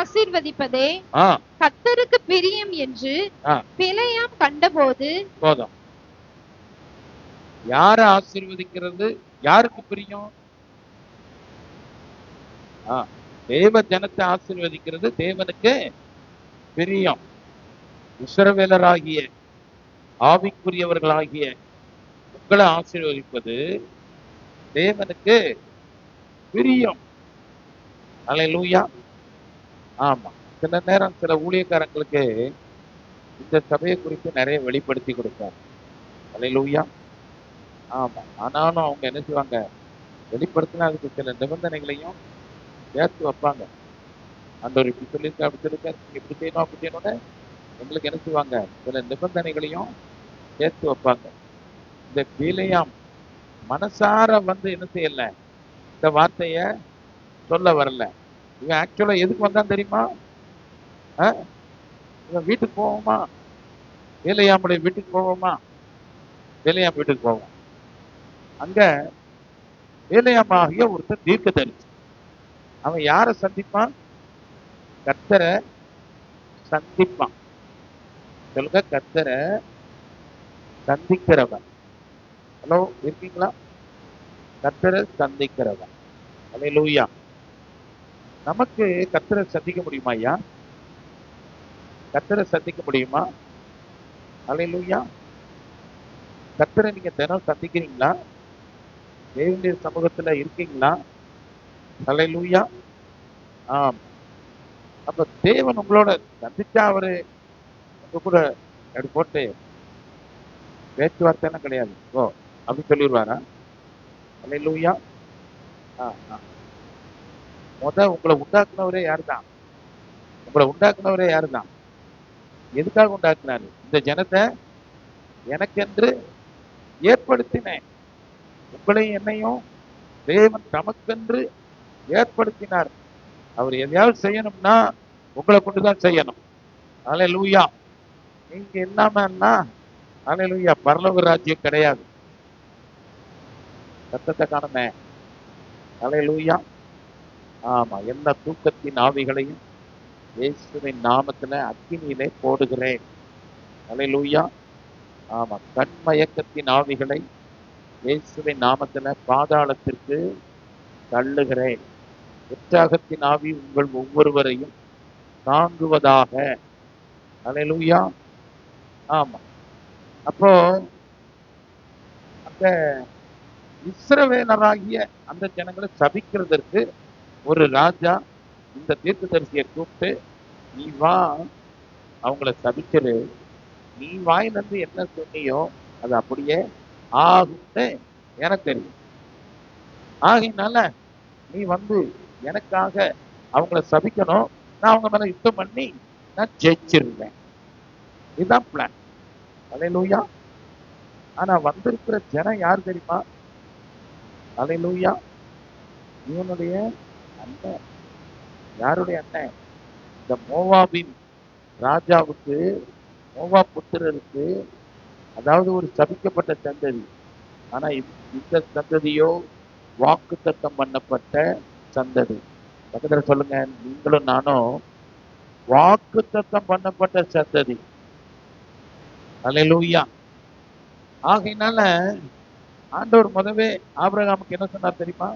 ஆசீர்வதிப்பதே ஆ கர்த்தருக்கு பிரியம் என்று ஆ பிலேயாம் கண்டபோது போதும். யாரை ஆசீர்வதிக்கிறது யாருக்கு பிரியம்? தேவ ஜனத்தை ஆசீர்வதிக்கிறது தேவனுக்கு பிரியம். இஸ்ரவேலராகிய ஆவிக்குரியவர்களாகிய உங்களை ஆசீர்வதிப்பது தேவனுக்கு பிரியம். அல்லேலூயா. ஆமா, சில நேரம் சில ஊழியக்காரங்களுக்கு இந்த சபையை குறித்து நிறைய வெளிப்படுத்தி கொடுப்பார். அல்லேலூயா. ஆமா, ஆனாலும் அவங்க என்ன செய்வாங்க, வெளிப்படுத்தினா அதுக்கு சில நிபந்தனைகளையும் சேர்த்து வைப்பாங்க. ஆண்டவர் இப்படி சொல்லியிருக்க அப்படி சொல்லியிருக்க, நீங்க இப்படி செய்யணும் அப்படி செய்யணும்னு எங்களுக்கு என்ன செய்வாங்க, சில நிபந்தனைகளையும் சேர்த்து வைப்பாங்க. இந்த பிலேயாம் மனசார வந்து என்ன செய்யல, இந்த வார்த்தைய சொல்ல வரல. இவன் ஆக்சுவலா எதுக்கு வந்தான் தெரியுமா? இவன் வீட்டுக்கு போவோமா, பிலேயாமுடைய வீட்டுக்கு போவோமா, பிலேயாம் வீட்டுக்கு போவோம். அங்க பிலேயாமாகிய ஒருத்தர் தீர்க்கதரிசி. அவன் யாரை சந்திப்பான்? கர்த்தரை சந்திப்பான். சொல்லுங்க, கர்த்தரை சந்திக்கிறவன். ஹலோ, இருக்கீங்களா? கர்த்தரை சந்திக்கிறவன். அல்லேலூயா. நமக்கு கர்த்தரை சந்திக்க முடியுமா ஐயா? கர்த்தரை சந்திக்க முடியுமா? அல்லேலூயா. கர்த்தரை நீங்க தினம் சந்திக்கிறீங்களா? தேவனுடைய சமூகத்துல இருக்கீங்களா? அல்லேலூயா. ஆம். அப்ப தேவன் உங்களோட சந்திச்சா அவரு உங்க கூட அப்படி போட்டு பேச்சுவார்த்தை எல்லாம் கிடையாது, ஓ அப்படி சொல்லிடுவாரா? அல்லேலூயா. உங்களை உண்டாக்குனவரே யாருதான்? உங்களை உண்டாக்குனவரே யாருதான்? எதுக்காக உண்டாக்குனாரு? இந்த ஜனத்தை எனக்கென்று ஏற்படுத்தினேன். உங்களையும் என்னையும் தேவன் தமக்கென்று ஏற்படுத்தினார். அவர் எதையாவது செய்யணும்னா உங்களை கொண்டுதான் செய்யணும். அல்லேலூயா. நீங்க இல்லாமன்னா அல்லேலூயா பரலோக ராஜ்யம் கிடையாது. சத்தத்தை காணுமே. அல்லேலூயா. ஆமா, எல்லா தூக்கத்தின் ஆவிகளையும் இயேசுவின் நாமத்துல அக்கினியிலே போடுகிறேன். அல்லேலூயா. ஆமா, கண்மயக்கத்தின் ஆவிகளை இயேசுவின் நாமத்துல பாதாளத்திற்கு தள்ளுகிறேன். உற்சாகத்தின் ஆவி உங்கள் ஒவ்வொருவரையும் தாங்குவதாக. அல்லேலூயா. ஆமா, அப்போ அந்த இஸ்ரவேலராகிய அந்த ஜனங்களை சபிக்கிறதற்கு ஒரு ராஜா இந்த தீர்க்கதரிசியை கூப்பிட்டு, நீ வா அவங்கள சபிச்சிரு, நீ வாயிலிருந்து என்ன சொன்னியோ அது அப்படியே ஆகும்னு எனக்கு தெரியும். ஆகையினால நீ வந்து எனக்காக அவங்கள சபிக்கணும், நான் அவங்க மேல யுத்தம் பண்ணி நான் ஜெயிச்சிருவேன். இதுதான் பிளான். அல்லேலூயா. ஆனா வந்திருக்கிற ஜனம் யார் தெரியுமா? அல்லேலூயா. இவனுடைய அண்ணன். யாருடைய அண்ணன்? இந்த மோவாபின் ராஜாவுக்கு, மோவாப் புத்திரருக்கு, அதாவது ஒரு சபிக்கப்பட்ட சந்ததி. ஆனா இந்த சந்ததியோ வாக்குத்தத்தம் பண்ணப்பட்ட சந்ததி. பக்கத்துல சொல்லுங்க, நீங்களும் நானும் வாக்குத்தத்தம் பண்ணப்பட்ட சந்ததி. அல்லேலூயா. ஆகையினால ஆண்டவர் முதவே ஆபிரகாமுக்கு என்ன சொன்னார் தெரியுமா?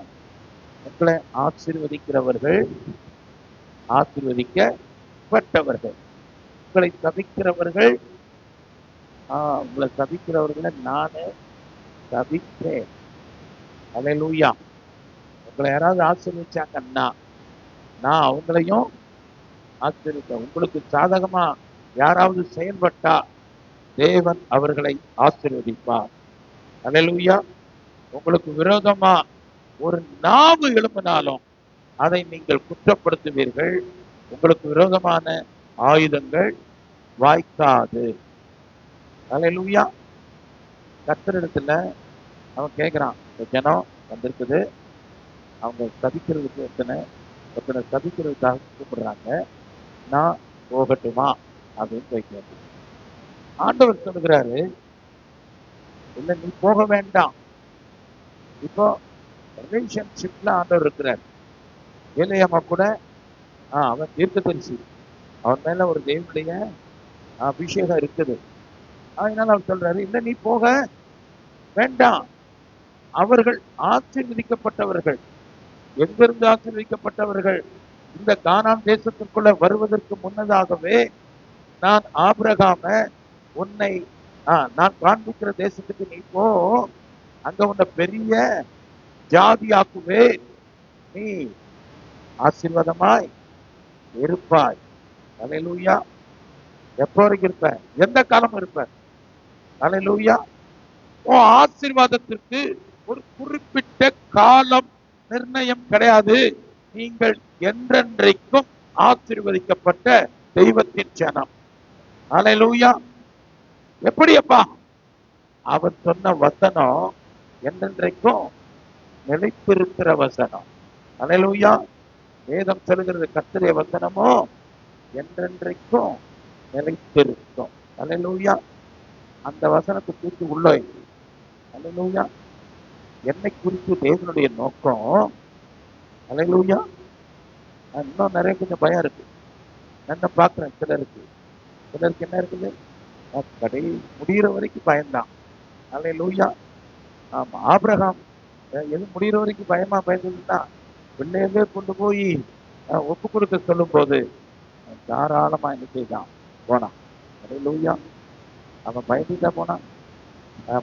உங்களை ஆசீர்வதிக்கிறவர்கள் ஆசீர்வதிக்கப்பட்டவர்கள், உங்களை சபிக்கிறவர்கள் உங்களை சபிக்கிறவர்களை நானே சபிப்பேன். அல்லேலூயா. உங்களை யாராவது ஆசீர்வதிச்சாங்கன்னா நான் அவங்களையும் ஆசீர்வதிப்பேன். உங்களுக்கு சாதகமா யாராவது செயல்பட்டா தேவன் அவர்களை ஆசீர்வதிப்பார். அல்லேலூயா. உங்களுக்கு விரோதமா ஒரு நாவு எழும்பினாலும் அதை நீங்கள் குற்றப்படுத்துவீர்கள். உங்களுக்கு விரோதமான ஆயுதங்கள் வாய்க்காது. அல்லேலூயா. கர்த்தரிடத்துல அவன் கேட்கிறான், இந்த ஜனம் வந்திருக்குது, அவங்க சபிக்கிறதுக்கு ஒருத்தனை சபிக்கிறதுக்காக கூப்பிடுறாங்க, நான் போகட்டுமா அப்படின்னு கேட்க. ஆண்டவர் சொல்லுகிறாரு, இல்ல நீ போக வேண்டாம். இப்போ ரிலேஷன்ஷிப்ல ஆண்டவர் இருக்கிறார். ஏலியாமா கூட அவன் தீர்க்கதரிசி. அவன் மேல ஒரு தேவனுடைய அபிஷேகம் இருக்குது. அதனால அவர் சொல்றாரு, இல்ல நீ போக வேண்டாம். அவர்கள் ஆசீர்வதிக்கப்பட்டவர்கள். எங்கிருந்து ஆசீர்வதிக்கப்பட்டவர்கள்? இந்த கானான் தேசத்திற்குள்ள வருவதற்கு முன்னதாகவே நான் ஆபிரகாம உன்னை நான் காண்பிக்கிற தேசத்துக்கு நீ போ, அங்க உன்னை பெரிய ஜாதியாக்குவே, நீ ஆசீர்வாதமாய் இருப்பாய். அல்லேலூயா. எப்போ வரைக்கும் இருப்ப? எந்த காலம் இருப்ப? அல்லேலூயா. உன் ஆசீர்வாதத்திற்கு ஒரு குறிப்பிட்ட காலம் நிர்ணயம் கிடையாது. நீங்கள் என்றென்றைக்கும் ஆசீர்வதிக்கப்பட்ட தெய்வத்தின் ஜனம். அல்லேலூயா. எப்படி அப்பா? அவர் சொன்ன வசனம் என்றென்றைக்கும் நிலைத்திருக்கிற வசனம். அல்லேலூயா. வேதம் சொல்லுகிறது, கர்த்தருடைய வசனமோ என்றென்றைக்கும் நிலைத்திருக்கும். அல்லேலூயா. அந்த வசனத்தை குறித்து உள்ள வைத்து, அல்லேலூயா, என்னை குறித்து தேவனுடைய நோக்கம். அல்லேலூயா. இன்னும் நிறைய கொஞ்சம் பயம் இருக்கு. என்ன பார்க்கிறேன், சிலருக்கு என்ன இருக்குது? கடை முடிகிற வரைக்கும் பயம்தான். அல்லேலூயா. ஆமா, ஆபிரகாம் எது முடிகிற வரைக்கும் பயந்துன்னா பிள்ளையவே கொண்டு போய் ஒப்பு கொடுக்க சொல்லும் போது தாராளமா என்ன செய்தான்? போனான். அல்லேலூயா. அவன் பயந்துட்டா போனான்.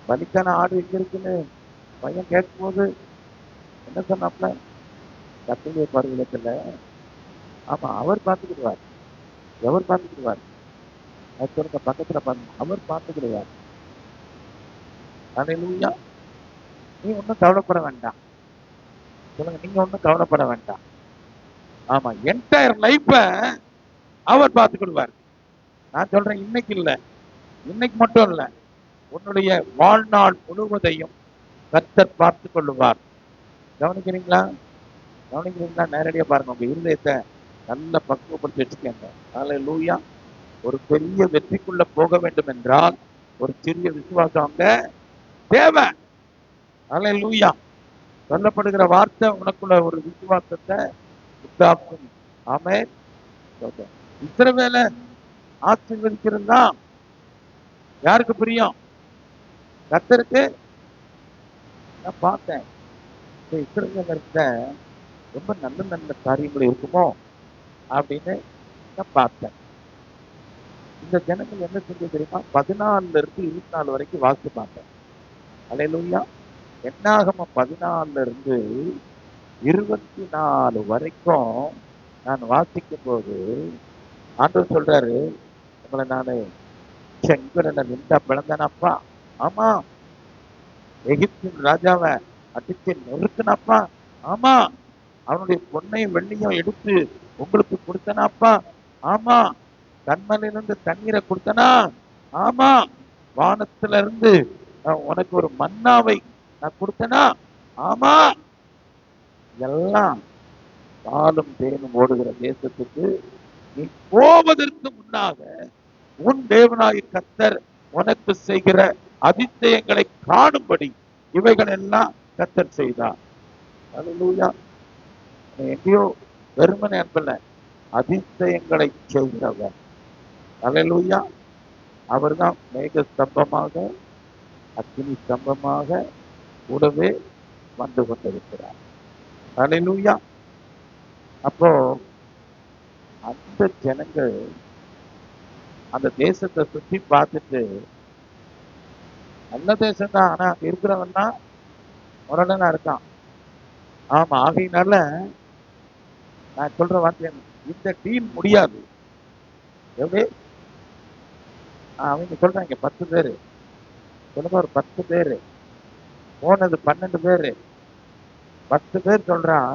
பலிக்கான ஆடு எங்க இருக்குன்னு பையன் கேட்கும் போது என்ன சொன்னாப்ல? கத்திலே பருவத்துல ஆமா அவர் பார்த்துக்கிடுவார். எவர் பார்த்துக்கிடுவார்? சொல்லுங்க, பக்கத்துல பாருங்க, அவர் பார்த்துக்கிடுவார். அல்லேலூயா. நீ ஒன்றும் கவலைப்பட வேண்டாம். சொல்லுங்க, நீங்க ஒன்றும் கவலைப்பட வேண்டாம். ஆமா, என்டையர் லைஃப அவர் பார்த்துக்கிடுவார். நான் சொல்றேன், இன்னைக்கு இல்ல, இன்னைக்கு மட்டும் இல்ல, உன்னுடைய வாழ்நாள் முழுவதையும் கர்த்தர் பார்த்து கொள்ளுவார். கவனிக்கிறீங்களா? நேரடியா பாருங்க, உங்க இருதயத்தை நல்ல பக்குவப்படுத்தி வச்சுக்கோங்க. அல்லேலூயா. ஒரு பெரிய வெற்றிக்குள்ள போக வேண்டும் என்றால் ஒரு சிறிய விசுவாசம் அங்க தேவை. அல்லேலூயா. சொல்லப்படுகிற வார்த்தை உனக்குள்ள ஒரு விசுவாசத்தை உண்டாக்கும். ஆமென். இஸ்ரவேலை ஆசீர்வதிக்கிறது தான் யாருக்கு பிரியம்? கர்த்தருக்கு. நான் பார்த்தேன், இஸ்ரவேலர்கிட்ட ரொம்ப நல்ல நல்ல காரியங்கள் இருக்குமோ அப்படின்னு நான் பார்த்தேன். இந்த ஜனங்கள் என்ன செஞ்சு தெரியுமா? 14 இருந்து 24 வரைக்கும் வாசித்து பார்த்தேன். அல்லேலூயா. என்னாகம 14 இருந்து 24 வரைக்கும் நான் வாசிக்கும் போது ஆண்டவர் சொல்றாரு, உங்களை நானு செங்கடலை நின்றா பிளந்தனப்பா. ஆமா. எகிப்தின் ராஜாவை அடிச்சு நொறுக்குனப்பா. ஆமா. அவனுடைய பொன்னையும் வெள்ளியும் எடுத்து உங்களுக்கு கொடுத்தனாப்பா. ஆமா. கண்மலையிலிருந்து தண்ணீரை கொடுத்தனா. ஆமா. வானத்துல இருந்து உனக்கு ஒரு மன்னாவை நான் கொடுத்தனா. ஆமா. எல்லாம் பாலும் தேனும் ஓடுகிற தேசத்துக்கு நீ போவதற்கு முன்னாக உன் தேவனாகிய கர்த்தர் உனக்கு செய்கிற அதிசயங்களை காணும்படி இவைகள் எல்லாம் கர்த்தர் செய்தார். அல்லேலூயா. எங்கேயோ வெறுமனே அன்பல்ல, அதிசயங்களை செய்கிறவர். அல்லேலூயா. அவர்தான் மேக ஸ்தம்பமாக அக்கினி ஸ்தம்பமாக கூடவே வந்து கொண்டிருக்கிறார். அல்லேலூயா. அப்போ அந்த ஜனங்கள் அந்த தேசத்தை சுற்றி பார்த்துட்டு, நல்ல தேசம் தான், ஆனா அங்க இருக்கிறவன் தான் முரடனா இருக்கான். ஆமா. ஆகையினால நான் சொல்ற வார்த்தை, இந்த டீம் முடியாது. எப்படி? அவங்க சொல்றாங்க 10 பேரு. சொல்லுங்க, ஒரு 10 பேரு போனது 12 பேரு. 10 பேர் சொல்றான்,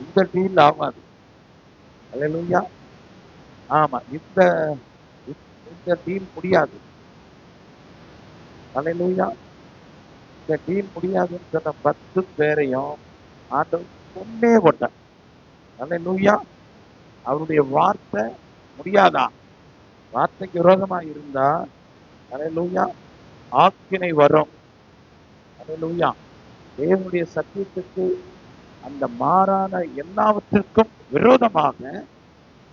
இந்த டீல் ஆகாது. அல்லேலூயா. ஆமா, இந்த டீல் முடியாது. அல்லேலூயா. இந்த டீல் முடியாதுன்னு சொன்ன 10 பேரையும் ஆண்டவர் கொன்னே போட்டார். அல்லேலூயா. அவருடைய வார்த்தை முடியாதா? வார்த்தைக்கு விரோதமா இருந்தா அல்லேலூயா ஆக்கினை வரும். அல்லேலூயா. தேவனுடைய சத்தியத்துக்கு அந்த மாறான எல்லாவற்றிற்கும் விரோதமாக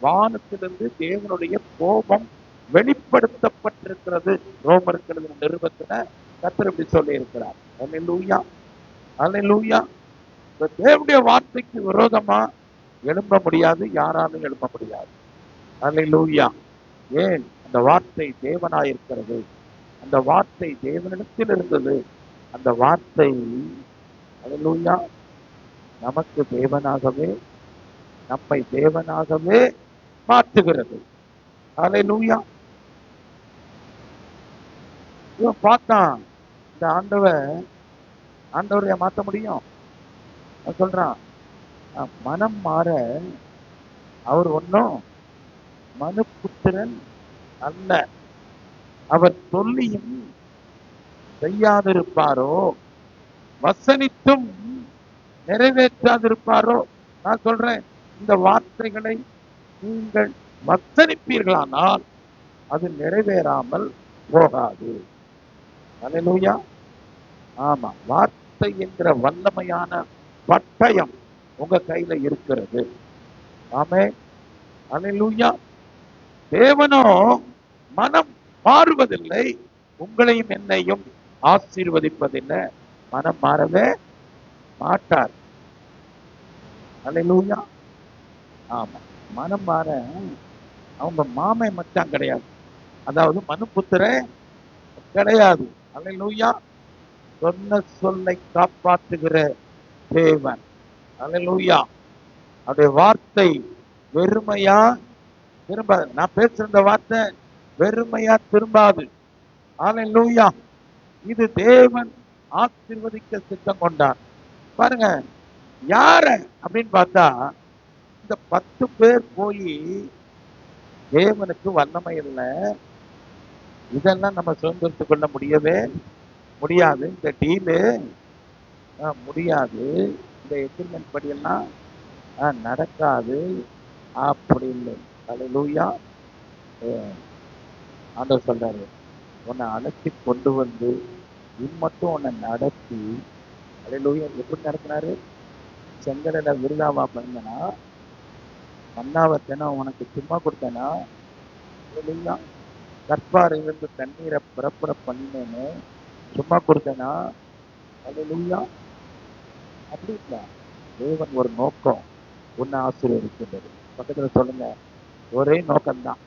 வானத்திலிருந்து தேவனுடைய கோபம் வெளிப்படுத்தப்பட்டிருக்கிறது. ரோமருக்கு எழுதின நிருபத்துல கர்த்தர் இப்படி சொல்லி இருக்கிறார். அல்லேலூயா, அல்லேலூயா. இந்த தேவனுடைய வார்த்தைக்கு விரோதமா எழும்ப முடியாது, யாராலும் எழும்ப முடியாது. அல்லேலூயா. ஏன்? அந்த வார்த்தை தேவனாயிருக்கிறது, அந்த வார்த்தை தேவனிடத்தில் இருந்தது. அந்த வார்த்தை அல்லேலூயா நமக்கு தேவனாகவே, நம்மை தேவனாகவே மாற்றுகிறது. அல்லேலூயா. இவன் பார்த்தான், இந்த ஆண்டவரை மாற்ற முடியும். அவன் சொல்றான், மனம் மாற அவர் ஒன்றும் மனுபுத்திரன் அல்ல, அவர் சொல்லியும் செய்யாதிருப்பாரோ, வசனித்தும் நிறைவேற்றாதிருப்பாரோ. நான் சொல்றேன், இந்த வார்த்தைகளை நீங்கள் வசனிப்பீர்களானால் அது நிறைவேறாமல் போகாது. அல்லேலூயா. ஆமா, வார்த்தை என்கிற வல்லமையான பட்டயம் உங்க கையில இருக்கிறது. ஆமென். அல்லேலூயா. தேவனோ மனம் மாறுவதில்லை, உங்களையும் என்னையும் ஆசீர்வதிப்பதில்லை. மனம் மாறவே மாட்டார். அல்லேலூயா. ஆமா, மனம் மாற அவங்க மாமை மச்சான் கிடையாது, அதாவது மனுபுத்திரே கிடையாது. அல்லேலூயா. சொன்ன சொல்லை காப்பாற்றுகிற தேவன். அல்லேலூயா. அவருடைய வார்த்தை வெறுமையா திரும்பாது. நான் பேசுற இந்த வார்த்தை வெறுமையா திரும்பாது. அல்லேலூயா. இது தேவன் ஆசீர்வதிக்க சித்தம் கொண்டார். பாருங்க, யார அப்படின்னு பார்த்தா, இந்த 10 பேர் போய் தேவனுக்கு வல்லமை இல்லை, இதெல்லாம் நம்ம சுதந்திரத்துக் கொள்ள முடியவே முடியாது, இந்த டீலு முடியாது, இந்த எக்ரிமெண்ட் படியெல்லாம் நடக்காது அப்படி இல்லை. அல்லேலூயா. ஆண்டவர் சொல்றாரு, உன்னை அழைச்சி கொண்டு வந்து இம்மட்டும் உன்னை நடத்தி. அல்லேலூயா. எப்படி நடத்தினாரு? செங்கடலை விருதாவா பண்ணனா, மன்னாவை தினம் உனக்கு சும்மா கொடுத்தேனா, அல்லேலூயா. கற்பாரிலிருந்து தண்ணீரை புறப்புற பண்ணினேன்னு சும்மா கொடுத்தேனா, அல்லேலூயா. அப்படி இல்லை, தேவன் ஒரு நோக்கம் உன்னை ஆசீர்வதிக்கின்றது. பக்கத்துல சொல்லுங்க, ஒரே நோக்கம்தான்.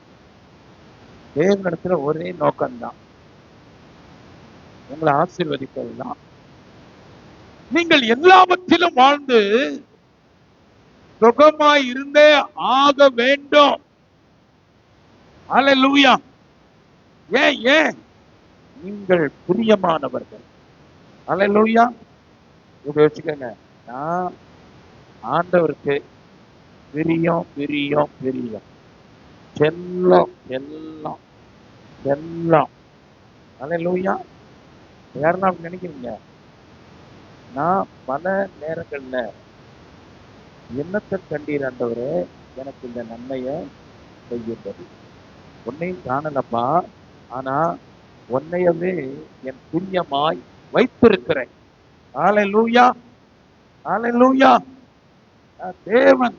தேவனிடத்துல ஒரே நோக்கம்தான், உங்களை ஆசீர்வதிப்பதுதான். நீங்கள் எல்லாவற்றிலும் வாழ்ந்து சுகமாய் இருந்தே ஆக வேண்டும். அல்லேலூயா. ஏன்? நீங்கள் பிரியமானவர்கள். அல்லேலூயா. இதை வச்சுக்கோங்க, நான் ஆண்டவருக்கு பிரியம் பிரியம் பிரியம், செல்லம் செல்லம் செல்லம். அல்லேலூயா. யாருன்னா நினைக்கிறீங்க? நான் பல நேரங்கள்ல என்னத்தை கண்டீர் ஆண்டவரே, எனக்கு இந்த நன்மையை செய்யும்படி. உன்னையும் காணலப்பா, ஆனா உன்னையவே என் பிரியமாய் வைத்திருக்கிறேன். அல்லேலூயா, அல்லேலூயா. தேவன்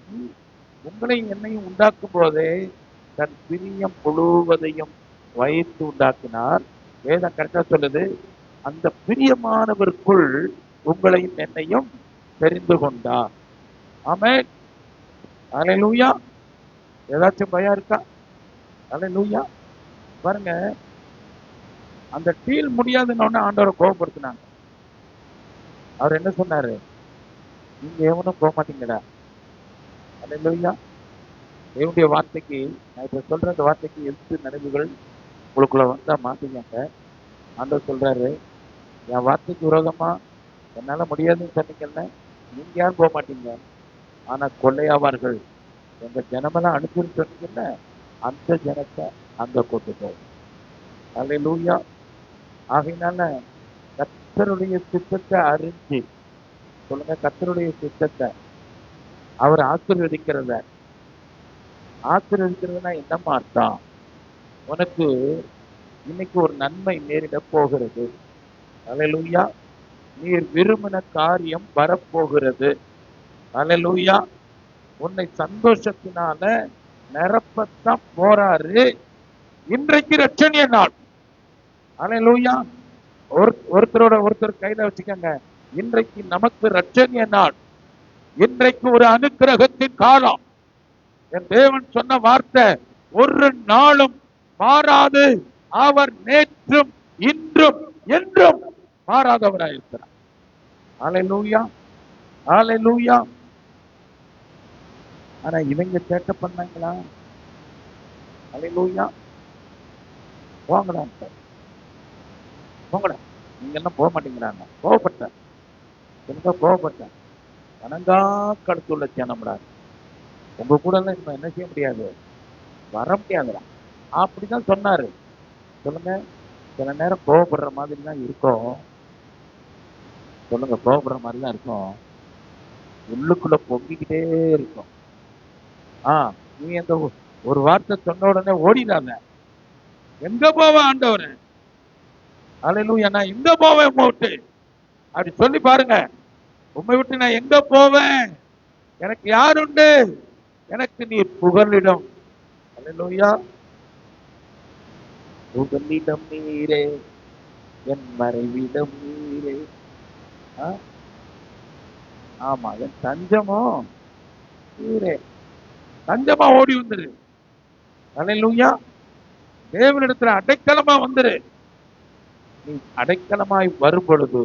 உங்களையும் என்னையும் உண்டாக்கும் போதே தன் பிரியம் முழுவதையும் வைத்து உண்டாக்கினார். வேதம் கரெக்டா சொல்லுது, அந்த பிரியமானவருக்குள் உங்களையும் என்னையும் தெரிந்து கொண்டார். ஆமென். அல்லேலூயா. ஏதாச்சும் பயம் இருக்கா? அல்லேலூயா. பாருங்க, அந்த டீல் முடியாதுன்னு ஆண்டவரை கோபப்படுத்தினாங்க. அவர் என்ன சொன்னாரு? நீங்க எவனும் போக மாட்டீங்கடா. அல்லேலூயா. தேவனுடைய வார்த்தைக்கு, நான் இப்ப சொல்ற அந்த வார்த்தைக்கு எதிர்த்து நினைவுகள் உங்களுக்குள்ள வந்தா மாட்டீங்க. ஆண்டவர் சொல்றாரு, என் வார்த்தைக்கு விரோதமா என்னால முடியாதுன்னு சொன்னீங்கல்ல, நீங்க யாரும் போக மாட்டீங்க, ஆனா கொள்ளையாவார்கள் எங்க ஜனமெல்லாம் அனுப்பின்னு சொன்னீங்கல்ல, அந்த ஜனத்தை அங்க கொண்டு போகும். அல்லேலூயா. ஆகையினால கர்த்தருடைய சித்தத்தை அறிஞ்சு சொல்லுங்க, கர்த்தருடைய சித்தத்தை, அவர் ஆசீர்வதிக்கிறதுனா என்னமா அர்த்தம்? உனக்கு இன்னைக்கு ஒரு நன்மை நேரிட போகிறது. அல்லேலூயா. நீர் விரும்பின காரியம் வரப்போகிறது. அல்லேலூயா. உன்னை சந்தோஷத்தினால நிரப்பத்தான் போறாரு. இன்றைக்கு ரட்சணிய நாள். அல்லேலூயா. ஒருத்தரோட ஒருத்தர் கையில வச்சுக்கோங்க. இன்றைக்கு நமக்கு ரட்சணிய நாள். இன்றைக்கு ஒரு அனுக்கிரகத்தின் காலம். என் தேவன் சொன்ன வார்த்தை ஒரு நாளும் மாறாது. அவர் நேற்றும் இன்றும் என்றும் மாறாதவராயிருக்கிறார். அல்லேலூயா, அல்லேலூயா. ஆனா இவங்க சேட்டை பண்ணாங்களா? அல்லேலூயா. போங்கடா போங்கடா, நீங்க எல்லாம் போக மாட்டேங்கிறாங்க. கோவப்பட்டேன், கோவப்பட்டேன். வணங்கா கழுத்துள்ள ஜனம்டா. உங்க கூட எல்லாம் இப்ப என்ன செய்ய முடியாது, வர முடியாதுடா அப்படிதான் சொன்னாரு. சொல்லுங்க, சில நேரம் கோவப்படுற மாதிரி தான் இருக்கும். சொல்லுங்க, கோவப்படுற மாதிரி தான் இருக்கும். உள்ளுக்குள்ள பொங்கிக்கிட்டே இருக்கும். நீ அந்த ஒரு வார்த்தை சொன்ன உடனே ஓடிடாத. எங்க போவேன் ஆண்டவரே, அல்லேலூயா, நான் எங்க போவேன் விட்டு அப்படி சொல்லி பாருங்க. உண்மை விட்டு நான் எங்க போவேன்? எனக்கு யார் உண்டு? எனக்கு நீர் புகலிடம். அல்லேலூயா. புகலிடம் நீரே, என் மறைவிடம் நீரே. ஆமா, என் தஞ்சமோ நீரே. தஞ்சமா ஓடி வந்துரு. அல்லேலூயா. தேவனிடத்துல அடைக்கலமா வந்துரு. நீ அடைக்கலமாய் வரும் பொழுது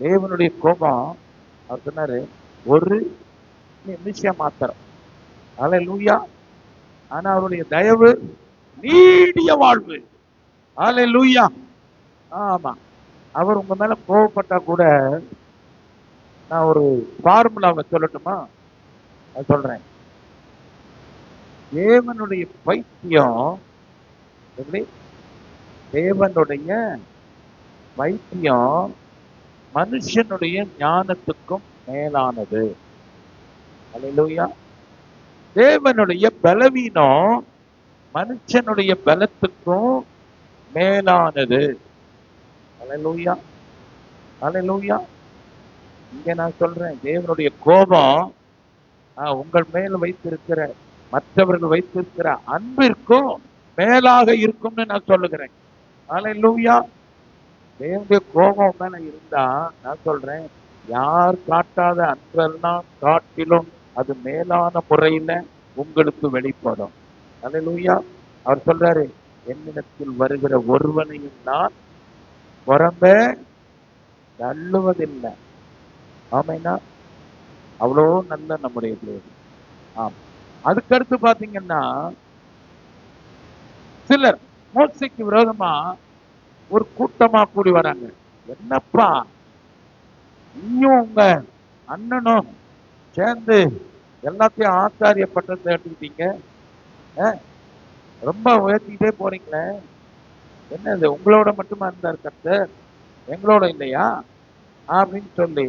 தேவனுடைய கோபம், அவர் சொன்னாரு, ஒரு நிமிஷம் மாத்திரம். அல்லேலூயா. ஆனா அவருடைய தயவு நீடிய வாழ்வு. அல்லேலூயா. ஆமா, அவர் உங்க மேல கோபப்பட்டா கூட, நான் ஒரு ஃபார்முலாவை சொல்லட்டுமா? அது சொல்றேன். தேவனுடைய பைத்தியம், எப்படி? தேவனுடைய வைத்தியம் மனுஷனுடைய ஞானத்துக்கும் மேலானது. அல்லேலூயா. தேவனுடைய பலவீனம் மனுஷனுடைய பலத்துக்கும் மேலானது. அல்லேலூயா, அல்லேலூயா. இங்க நான் சொல்றேன், தேவனுடைய கோபம் உங்கள் மேல் வைத்திருக்கிற, மற்றவர்கள் வைத்திருக்கிற அன்பிற்கும் மேலாக இருக்கும்னு நான் சொல்லுகிறேன். அல்லேலூயா. தேவனுடைய கோபம் மேல இருந்தா, நான் சொல்றேன், யார் காட்டாத அன்பெல்லாம் காட்டிலும் அது மேலான முறையில உங்களுக்கு வெளிப்படும். அல்லேலூயா. அவர் சொல்றாரு, என்னிடத்தில் வருகிற ஒருவனையும் நான் புறம்பே தள்ளுவதில்லை. ஆமைனா, அவ்வளோ நல்ல நம்முடைய தேவன். ஆமா. அதுக்கடுத்து பாத்தீங்கன்னா, சிலர் மோசைக்கு விரோதமா ஒரு கூட்டமா கூடி வராங்க. என்னப்பா, நீயும் உங்க அண்ணனும் சேர்ந்து எல்லாத்தையும் ஆச்சாரிய பட்டத்தை எடுத்துக்கிட்டீங்க, ரொம்ப உயர்த்திக்கிட்டே போறீங்களே, என்னது உங்களோட மட்டுமா இருந்தார் கர்த்தர், எங்களோட இல்லையா அப்படின்னு சொல்லி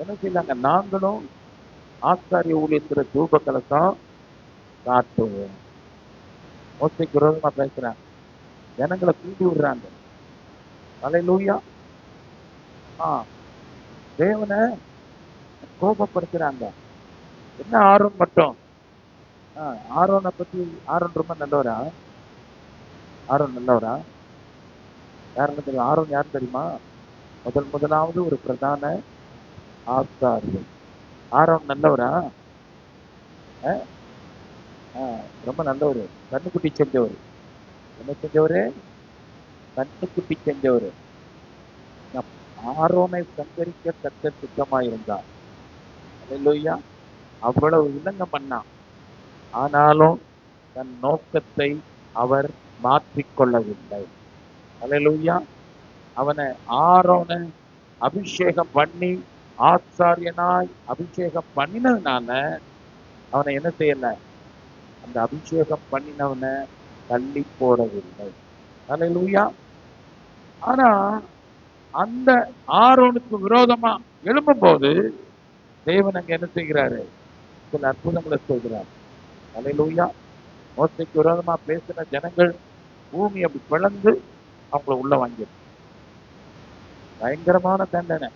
என்ன செய்யலாங்க, நாங்களும் ஆச்சாரிய ஊழியத்துல தூப கலசம் காட்டுவோம். மோசைக்கு விரோதமா பேசுறாங்க, ஜனங்களை தூண்டி விடுறாங்க. அல்லேலூயா. தேவனை கோபப்படுத்துறாங்க. என்ன ஆரோன் மட்டும், ஆரோனை பத்தி, ஆரோன் ரொம்ப நல்லவரா? ஆரோன் நல்லவரா? யாருன்னு தெரியும்? ஆரோன் யார் தெரியுமா? முதலாவது ஒரு பிரதான ஆசாரியர். ஆரோன் நல்லவரா? ரொம்ப நல்லவரு. கண்ணுக்குட்டி செஞ்சவர். என்ன செஞ்சவரு? கண்ணுக்குட்டி செஞ்சவரு. ஆரோனை சங்கரிக்க தக்க சுத்தமாயிருந்தார். அல்லேலூயா. அவ்வளவு இலங்க பண்ணான். ஆனாலும் தன் நோக்கத்தை அவர் மாற்றிக்கொள்ளவில்லை. அல்லேலூயா. அவனை ஆரோனை அபிஷேகம் பண்ணி ஆசாரியனாய் அபிஷேகம் பண்ணினதுனால அவனை என்ன செய்யல, அந்த அபிஷேகம் பண்ணினவனை தள்ளி போடவில்லை. அல்லேலூயா. ஆனா அந்த ஆரோனுக்கு விரோதமா எழும்பும் போது தேவன் அங்க என்ன செய்கிறாரு, சில அற்புதங்களை செய்கிறார். அல்லேலூயா. மோசைக்கு விரோதமா பேசின ஜனங்கள் பூமி அப்படி பிளந்து அவங்கள உள்ள வாங்கிடும். பயங்கரமான தண்டனை.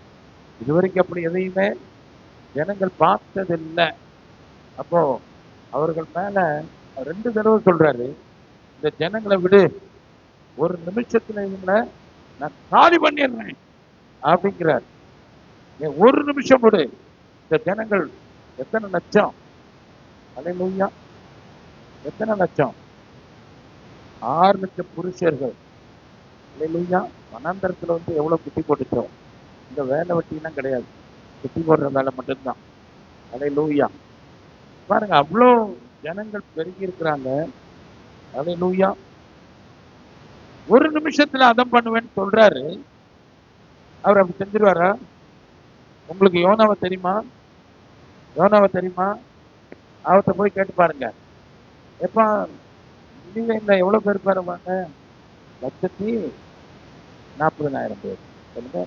இதுவரைக்கும் அப்படி எதையுமே ஜனங்கள் பார்த்ததில்லை. அப்போ அவர்கள் மேல 2 தடவை சொல்றாரு, இந்த ஜனங்களை விடு, ஒரு நிமிஷத்துல இவங்களை நான் காலி பண்ணிடுறேன் அப்படிங்கிறார். ஒரு நிமிஷம் விடு. இந்த ஜனங்கள் எத்தனை லட்சம், அல்லேலூயா, எத்தனை லட்சம், 6 லட்சம் புருஷர்கள், அல்லேலூயா. வனாந்தரத்துல எவ்வளவு குட்டி போட்டுச்சோம். இந்த வேலை வெட்டிலாம் கிடையாது, குட்டி போடுற வேலை மட்டும்தான். அல்லேலூயா. பாருங்க, அவ்வளோ ஜனங்கள் பெருகி இருக்கிறாங்க. அல்லேலூயா. ஒரு நிமிஷத்துல அதம் பண்ணுவேன்னு சொல்றாரு. அவர் அப்படி செஞ்சிருவாரா? உங்களுக்கு யோனாவை தெரியுமா? யோனாவை தெரியுமா? அவர்கிட்ட போய் கேட்டு பாருங்க. எப்பா, நினைவேல எவ்வளவு பேர் பாருவாங்க? 140,000 பேர். சொல்லுங்க,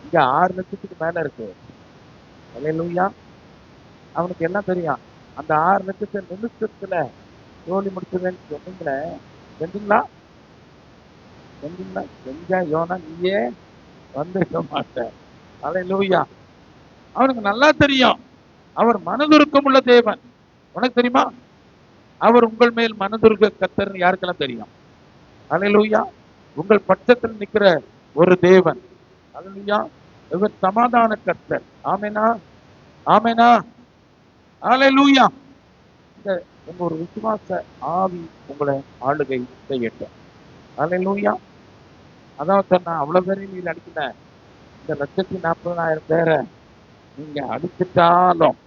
இங்க 6 லட்சத்துக்கு மேல இருக்கு. அல்லேலூயா. அவனுக்கு எல்லாம் தெரியும். அந்த 6 லட்சத்தை நிமிஷத்துல தோல்வி முடிச்சுவேன்னு சொன்னீங்களே, செஞ்சீங்களா? செஞ்சீங்களா? செஞ்சா யோனா நீயே வந்திருக்க மாட்டேன். அல்லேலூயா. அவனுக்கு நல்லா தெரியும், அவர் மனதுருக்கம் உள்ள தேவன். உனக்கு தெரியுமா? அவர் உங்கள் மேல் மனதுருக்க கர்த்தர் யாருக்கெல்லாம் தெரியும்? அல்லேலூயா. உங்கள் பட்சத்தில் நிக்கிற ஒரு தேவன். அல்லேலூயா. இவர் சமாதான கர்த்தர். ஆமெனா, ஆமெனா, அல்லேலூயா. உங்க ஒரு விசுவாச ஆவி உங்களை ஆளுகை செய்யட்டும். அல்லேலூயா. அதான் சொன்னா, அவ்வளவு பேரையும் நீங்க அடிக்கல, இந்த 140,000 பேரை நீங்க அடிச்சுட்டாலும்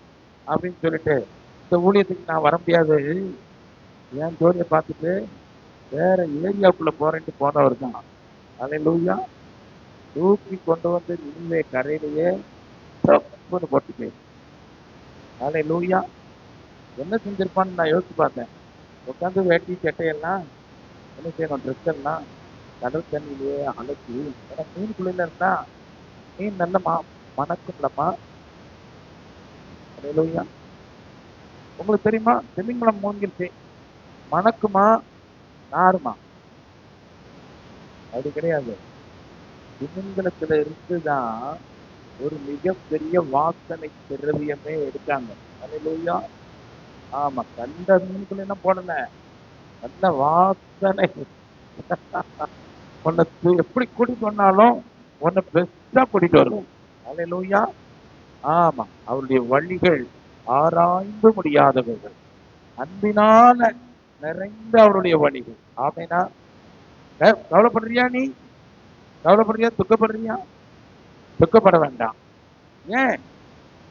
அப்படின்னு சொல்லிட்டு இந்த ஊழியத்துக்கு நான் வர முடியாது, என் ஜோலியை பார்த்துட்டு வேற ஏரியாவுக்குள்ள போறேன்ட்டு போனவர் தான். அல்லேலூயா. தூக்கி கொண்டு வந்து நினைவே கரையிலேயே தப்புன்னு போட்டுட்டு, அல்லேலூயா, என்ன செஞ்சிருப்பான்னு நான் யோசிச்சு பார்த்தேன். உட்காந்து வேட்டி சட்டையெல்லாம் என்ன செய்யணும், ட்ரெஸ் எல்லாம் கடல் தண்ணியிலேயே அழைச்சி, ஏன்னா மீனுக்குள்ள இருந்தா மீன் நல்ல மணக்கும்லம்மா. அல்லேலூயா. உங்களுக்கு தெரியுமா, திமிங்கலம் மூங்கிருச்சு, மணக்குமா நாருமா? அது கிடையாது. திமிங்கலத்துல இருந்துதான் ஒரு மிகப்பெரிய வாசனை திரவியமே எடுத்தாங்க. அல்லேலூயா. ஆமா, கண்ட மீனுக்குள்ள என்ன போடல, நல்ல வாசனை. உன்னை எப்படி கூட்டிட்டு வந்தாலும் உன்னை பெஸ்டா கூட்டிட்டு வரும். அல்லேலூயா. ஆமா, அவருடைய வழிகள் ஆராய்ந்து முடியாதவர்கள், அன்பினால நிறைந்த அவருடைய வழிகள். ஆமேனா. கவலைப்படுறியா? நீ கவலைப்படுறியா? துக்கப்படுறியா? துக்கப்பட வேண்டாம். ஏன்?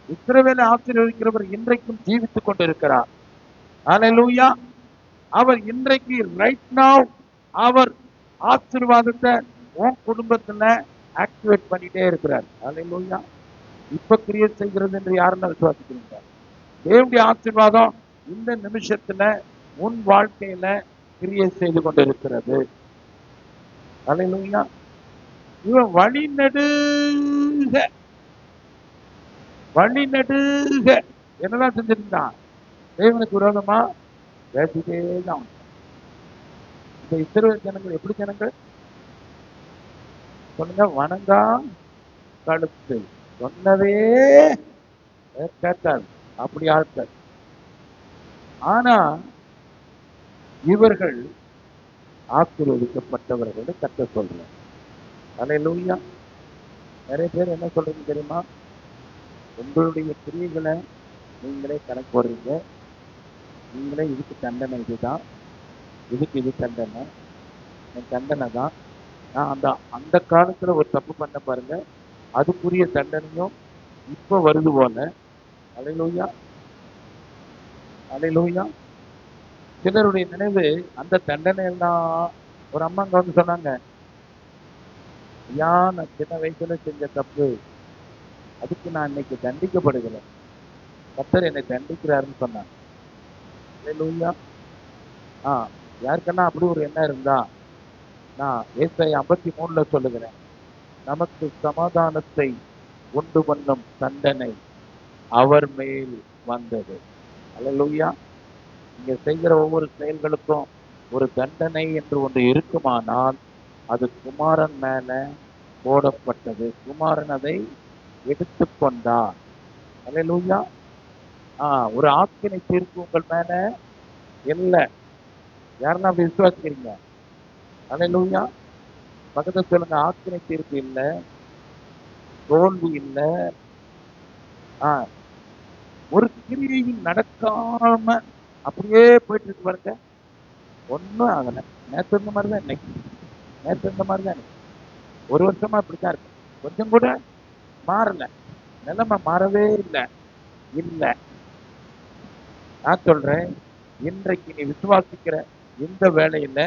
இஸ்ரவேலை ஆசீர்வதிக்கிறவர் இன்றைக்கும் ஜீவித்துக் கொண்டிருக்கிறார். அல்லேலூயா. அவர் இன்றைக்கு ரைட் நவ் அவர் ஆசீர்வாதத்தை உன் குடும்பத்துல ஆக்டிவேட் பண்ணிட்டே இருக்கிறார். அல்லேலூயா. இப்ப கிரியேட் செய்கிறது என்று யாருன்னு விசுவாசிக்கிறீங்க? தேவனுடைய ஆசீர்வாதம் இந்த நிமிஷத்துல உன் வாழ்க்கையில கிரியேட் செய்து கொண்டிருக்கிறது. அல்லேலூயா. இவன் வழி நெடுக என்னதான் செஞ்சிருந்தான்? தேவனுக்கு விரோதமா பேசிட்டே தான். இந்த இஸ்ரவேல் ஜனங்கள் எப்படி ஜனங்கள் சொல்லுங்க? வணங்கா கழுத்து, சொன்னதே கேட்டார், அப்படி ஆட்கள். ஆனா இவர்கள் ஆசீர்வதிக்கப்பட்டவர்கள் கர்த்தர் சொல்றார். அல்லேலூயா. நிறைய பேர் என்ன சொல்றீங்க தெரியுமா? உங்களுடைய கிரியைகளை நீங்களே கணக்கு போடுறீங்க. நீங்களே இதுக்கு தண்டனை இதுதான், இதுக்கு இது தண்டனை, தண்டனை தான். நான் அந்த காலத்துல ஒரு தப்பு பண்ண பாருங்க, அதுக்குரிய தண்டனையும் இப்ப வருது போல. அல்லேலூயா. அல்லேலூயா. சிலருடைய நினைவு அந்த தண்டனை எல்லாம். ஒரு அம்மா அங்க சொன்னாங்க, ஐயா, நான் சின்ன வயசுல செஞ்ச தப்பு, அதுக்கு நான் இன்னைக்கு தண்டிக்கப்படுகிறேன், கர்த்தர் என்னை தண்டிக்கிறாருன்னு சொன்னாங்க. அல்லேலூயா. யாருக்கெல்லாம் அப்படி ஒரு எண்ணம் இருந்தா, நான் ஏசாயா 53 சொல்லுகிறேன், நமக்கு சமாதானத்தை உண்டு பண்ணும் தண்டனை அவர் மேல் வந்தது. அல்லேலூயா. நீங்க செய்கிற ஒவ்வொரு செயல்களுக்கும் ஒரு தண்டனை என்று ஒன்று இருக்குமானால் அது குமாரன் மேல போடப்பட்டது. குமாரன் அதை எடுத்துக்கொண்டார். அல்லேலூயா. ஒரு ஆக்கினை தீர்ப்பு உங்கள் மேல இல்லை. யாரெல்லாம் அப்படி விசுவாசிக்கிறீங்க? அல்லேலூயா. பக்கத்துல சொல்லுங்க, ஆக்கினை தீர்ப்பு இல்லை, தோல்வி இல்லை. ஒரு கிரியையும் நடக்காம அப்படியே போயிட்டு இருக்கு பாருங்க, ஒன்றும் ஆகலை. நேற்று இருந்த மாதிரி தான் இன்னைக்கு, நேற்று இருந்த மாதிரி தான் இன்னைக்கு. ஒரு வருஷமா இப்படித்தான் இருக்கு, கொஞ்சம் கூட மாறல, நிலைமை மாறவே இல்லை. இல்லை, நான் சொல்றேன், இன்றைக்கு நீ விசுவாசிக்கிற இந்த வேளையில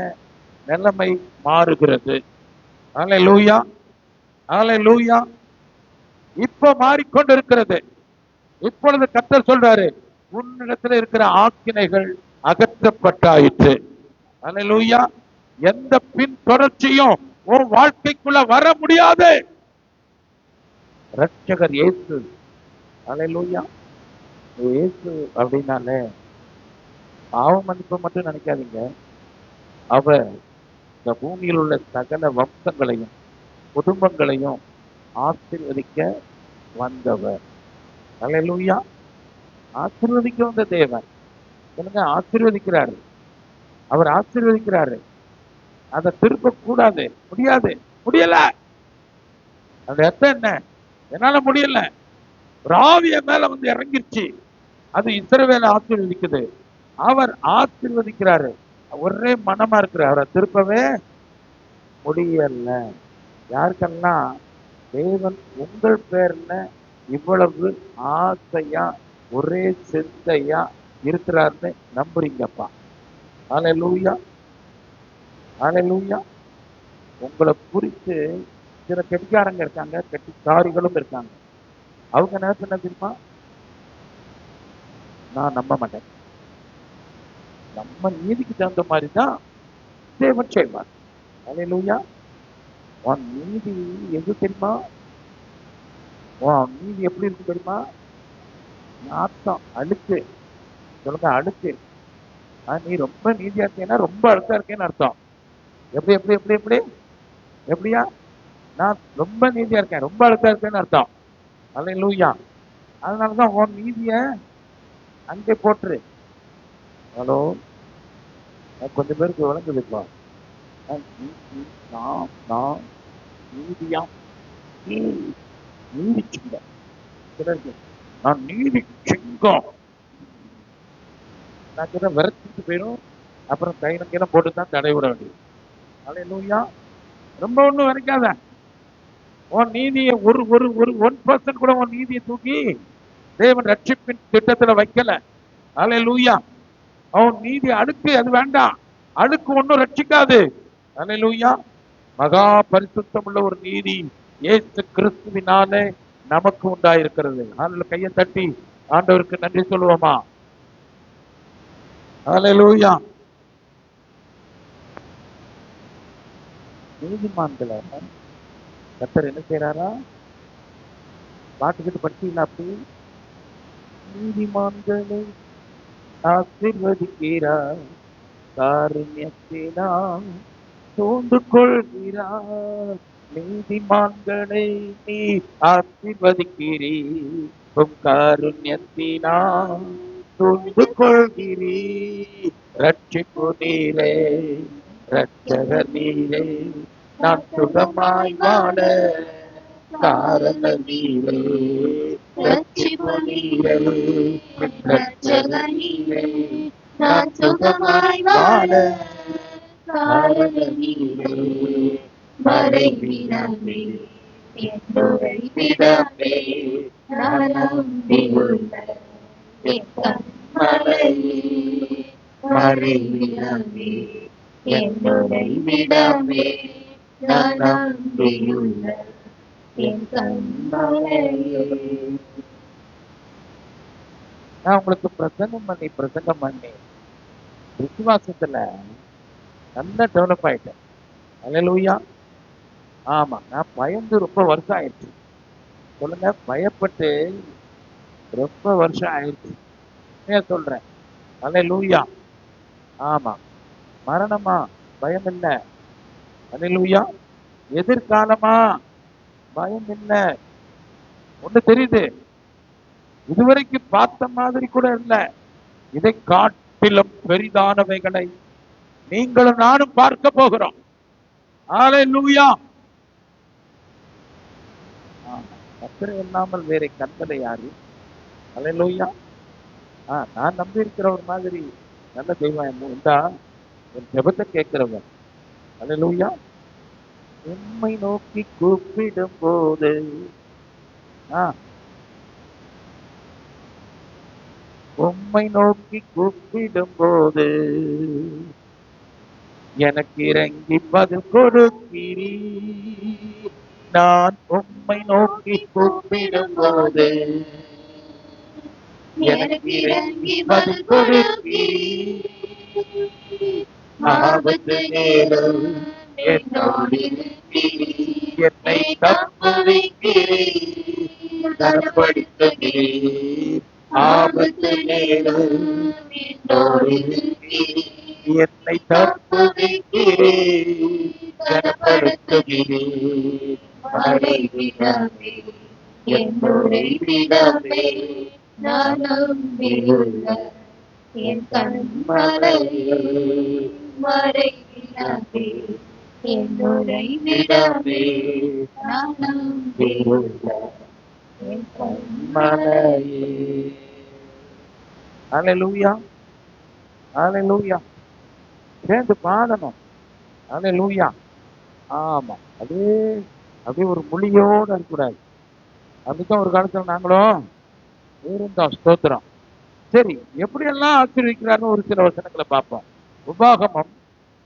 நிலைமை மாறுகிறது. அல்லேலூயா, அல்லேலூயா. இப்ப மாறிக்கொண்டு இருக்கிறது. இப்பொழுது கர்த்தர் சொல்றாரு, உன்னிடத்துல இருக்கிற ஆக்கினைகள் அகற்றப்பட்டாயிற்று. அல்லேலூயா. எந்த பின் தொடர்ச்சியும் உன் வாழ்க்கைக்குள்ள வர முடியாது. ரட்சகர் இயேசு. அல்லேலூயா. இயேசு அப்படின்னாலே பாவ மன்னிப்பு மட்டும் நினைக்காதீங்க, அவர் இந்த பூமியில் உள்ள சகல வம்சங்களையும் குடும்பங்களையும் ஆசீர்வதிக்க வந்தவர். அல்லேலூயா. ஆசீர்வதிக்க வந்த தேவன். சொல்லுங்க, ஆசீர்வதிக்கிறாரு. அவர் ஆசீர்வதிக்கிறாரு. அதை திருப்ப கூடாது, முடியாது, முடியல. அந்த அர்த்தம் என்ன? என்னால முடியல. ஒரு ஆவிய மேல வந்து இறங்கிருச்சு, அது இஸ்ரவேலை ஆசீர்வதிக்குது. அவர் ஆசீர்வதிக்கிறாரு, ஒரே மனமா இருக்கிறார், அவரை திருப்பவே முடியல. யாருக்கெல்லாம் தேவன் உங்கள் பேர்ல இவ்வளவு ஆசையா ஒரே சிந்தையா இருக்கிறாருன்னு நம்புறீங்கப்பா? அல்லேலூயா, அல்லேலூயா. உங்களை குறித்து சில கெட்டிக்காரங்க இருக்காங்க, கெட்டிக்காரிகளும் இருக்காங்க. அவங்க என்ன சொன்ன தெரியுமா? நான் நம்ப மாட்டேன், நம்ம நீதிக்கு தகுந்த மாதிரி தான் தேவன் செய்வார். அல்லேலூயா. உன் நீதி எது தெரியுமா? உன் நீதி எப்படி இருக்கு தெரியுமா? நாத்தம், அழுக்கு. சொல்லுங்க, அழுக்கு. நீ ரொம்ப நீதியா இருக்கேன்னா ரொம்ப அழுக்கா இருக்கேன்னு அர்த்தம். எப்படி எப்படி எப்படி எப்படி எப்படியா? நான் ரொம்ப நீதியா இருக்கேன், ரொம்ப அழுக்கா இருக்கேன்னு அர்த்தம். அல்லேலூயா. அதனாலதான் உன் நீதிய அங்கே போட்டுரு. ஹலோ, கொஞ்சம் பேருக்கு விளங்குதுப்பா. நான் நீதியா, நீதி சிங்கம். சிலருக்கு நான் நீதி சிங்கம், நான் கிட்ட விரச்சிட்டு போயிடும், அப்புறம் கை நங்கையெல்லாம் போட்டு தான் தடை விட வேண்டியது. அல்லேலூயா. ரொம்ப ஒண்ணும் வரைக்காத. உன் நீதியை ஒரு ஒரு ஒரு 1% கூட உன் நீதியை தூக்கி தேவன் ரட்சிப்பின் திட்டத்துல வைக்கல. அல்லேலூயா. அவன் நீதி அழுக்கு, அது வேண்டாம். அழுக்கு ஒன்னும் ரட்சிக்காது. அல்லேலூயா. மகா பரிசுத்தம் உள்ள ஒரு நீதி இயேசு கிறிஸ்துவினாலே நமக்கு உண்டாயிருக்கிறது. அதுல கையை தட்டி ஆண்டவருக்கு நன்றி சொல்லுவோமா? அல்லேலூயா. நீதிமான்களை கர்த்தர் என்ன செய்யறாரா? பாட்டுக்கிட்டு படிச்சீங்களா? அப்படி நீதிமான்களை ஆசீர்வதிக்கிறார், காருண்யத்தினால் சூழ்ந்து கொள்கிறார். நீதிமான்களை நீ ஆசீர்வதிக்கிறீர், உம் காருண்யத்தினால் சூழ்ந்து கொள்கிறீர். ரட்சிப்பு நீரே, ரட்சகர் நீரே, நான் சுகமாய் வாழ காரண நீரே. ரட்சிப்பு நீரே, ரட்சகர் நீரே, நான் சுகமாய் வாழ காரண நீரே. மறைவிடமே, என்னுடைய விடமே, நான் நம்பியுள்ள என் கண்மலையே. மறைவிடமே, என்னுடைய விடமே, நான் நம்பியுள்ள என் கண்மலையே. நான் உங்களுக்கு பிரசங்கம் பண்ணி விசுவாசத்துல நல்லா டெவலப் ஆயிட்டேன். அல்லேலூயா. ஆமா, நான் பயந்து ரொம்ப வருஷம் ஆயிடுச்சு. சொல்லுங்க, பயப்பட்டு ரொம்ப வருஷம் ஆயிடுச்சு. சொல்றேன். அல்லேலூயா. ஆமா, மரணமா பயம் இல்லை. அல்லேலூயா. எதிர்காலமா பயம் இல்லை. ஒண்ணு தெரியுது, இதுவரைக்கும் பார்த்த மாதிரி கூட இல்ல, இதை காட்டிலும் பெரிதானவைகளை நீங்களும் நானும் பார்க்க போகிறோம். ஹல்லேலூயா. கர்த்தரை இல்லாமல் வேற கண்களை யாரு? ஹல்லேலூயா. நான் நம்பி இருக்கிற ஒரு மாதிரி நல்ல தெய்வம் உண்டா? என் ஜெபத்தை கேட்கிறவன். ஹல்லேலூயா. உம்மை நோக்கி கூப்பிடும் போது உம்மை நோக்கி கூப்பிடும் போது எனக்கு இறங்கி பதில் கொடுக்கிறீர். நான் உம்மை நோக்கி கூப்பிடும் போது எனக்கு இறங்கி பதில் கொடுக்கிறீர். ஆபத்து நேரம் என்னோடு இருக்கிறீர். என்னை தப்புவிக்கிறீர், கனப்படுத்துகிறீர். ஆபத்து நேரம் என்னோடு இருக்கிறீர். என்னை தப்புவிக்கிறீர், கனப்படுத்துகிறீர். மறைவிடமே என்னுடைய விடமே நான் நம்பியுள்ள என் கண்மலையில். மறைவிடமே என்னுடைய விடமே நான் நம்பியுள்ள என் கண்மலையில். ஹல்லேலூயா. ஹல்லேலூயா. சேர்ந்து பாடணும். ஹல்லேலூயா. ஆமா, அப்படியே ஒரு மொழியோட இருக்கக்கூடாது. அப்படித்தான் ஒரு காலத்துல நாங்களும் இருந்தோம். ஸ்தோத்திரம். சரி, எப்படியெல்லாம் ஆசீர்வதிக்கிறார்னு ஒரு சில வசனங்களை பார்ப்போம். உபாகமம்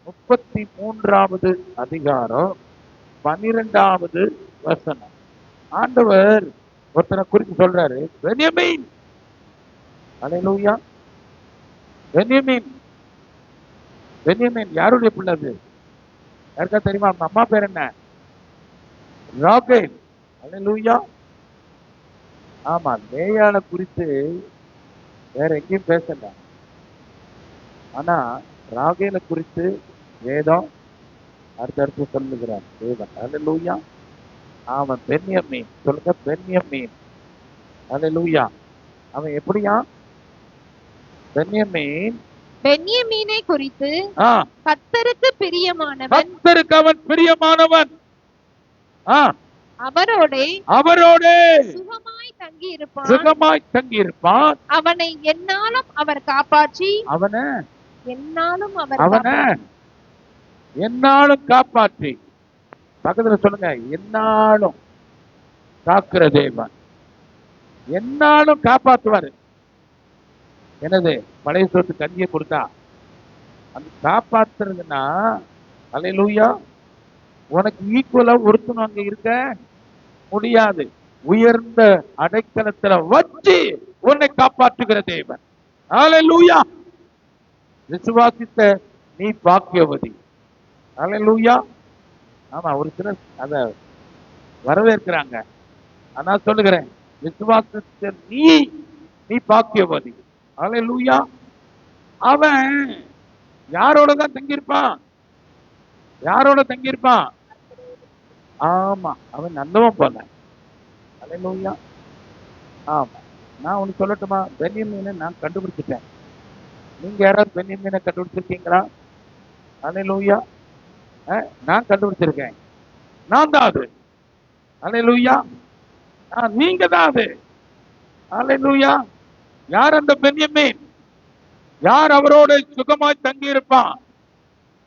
33வது அதிகாரம் 12வது வசனம். ஆண்டவர் ஒருத்தனை குறித்து சொல்றாரு, பென்யமீன். ஹல்லேலூயா. பென்யமீன். பென்யமீன் யாருடைய பிள்ளை? அது யாருக்கா தெரியுமா? அவங்க அம்மா பேர் என்ன? ராகேல். ஹல்லேலூயா. ஆமா, லேயாளை குறித்து வேற எங்கேயும் பேசல, ஆனா ராகேலை குறித்து வேதம் அடுத்தடுத்து சொல்லுகிறார் தேவன். ஹல்லேலூயா. அவன் பென்யமீன். சொல்லுங்க, பென்யமீன். ஹல்லேலூயா. அவன் எப்படியா? பென்யமீன். பென்யமீனை குறித்து கர்த்தருக்கு பிரியமானவன். கர்த்தருக்கு அவன் பிரியமானவன். அவரோடே சுகமாய் தங்கி இருப்பான். அவனை எந்நாளும் அவர் காப்பாற்றி பக்கத்துல சொல்லுங்க, எந்நாளும் காக்கிற தேவன். எந்நாளும் காப்பாற்றுவாரு. என்னது? பழைய சொத்து கஞ்சியை கொடுத்தா அந்த காப்பாத்துறதுன்னா, ஹல்லேலூயா, உனக்கு ஈக்குவலா ஒருத்தனும் அங்க இருக்க முடியாது. உயர்ந்த அடைக்கலத்துல வச்சு உன்னை காப்பாற்றுகிற தேவன். ஹல்லேலூயா. விசுவாசித்த நீ பாக்கியவதி. ஹல்லேலூயா. ஆமா, ஒரு சிலர் அத வரவேற்கிறாங்க. ஆனா சொல்லுகிறேன், விசுவாசித்த நீ பாக்கியவதி. ஹல்லேலூயா. அவன் யாரோட தான் தங்கியிருப்பான்? யாரோட தங்கியிருப்பான்? ஆமா, அவன் நல்லவன் போல. ஹல்லேலூயா. ஆமா, நான் ஒண்ணு சொல்லட்டுமா? பென்யமீனை நான் கண்டுபிடிச்சிட்டேன். நீங்க யாராவது பென்யமீனை கண்டுபிடிச்சிருக்கீங்களா? ஹல்லேலூயா. நான் கண்டுபிடிச்சிருக்கேன். நான் தான் அது. ஹல்லேலூயா. நீங்க தான் அது. ஹல்லேலூயா. யார் அந்த பென்யமீன்? யார் அவரோட சுகமாய் தங்கி இருப்பான்?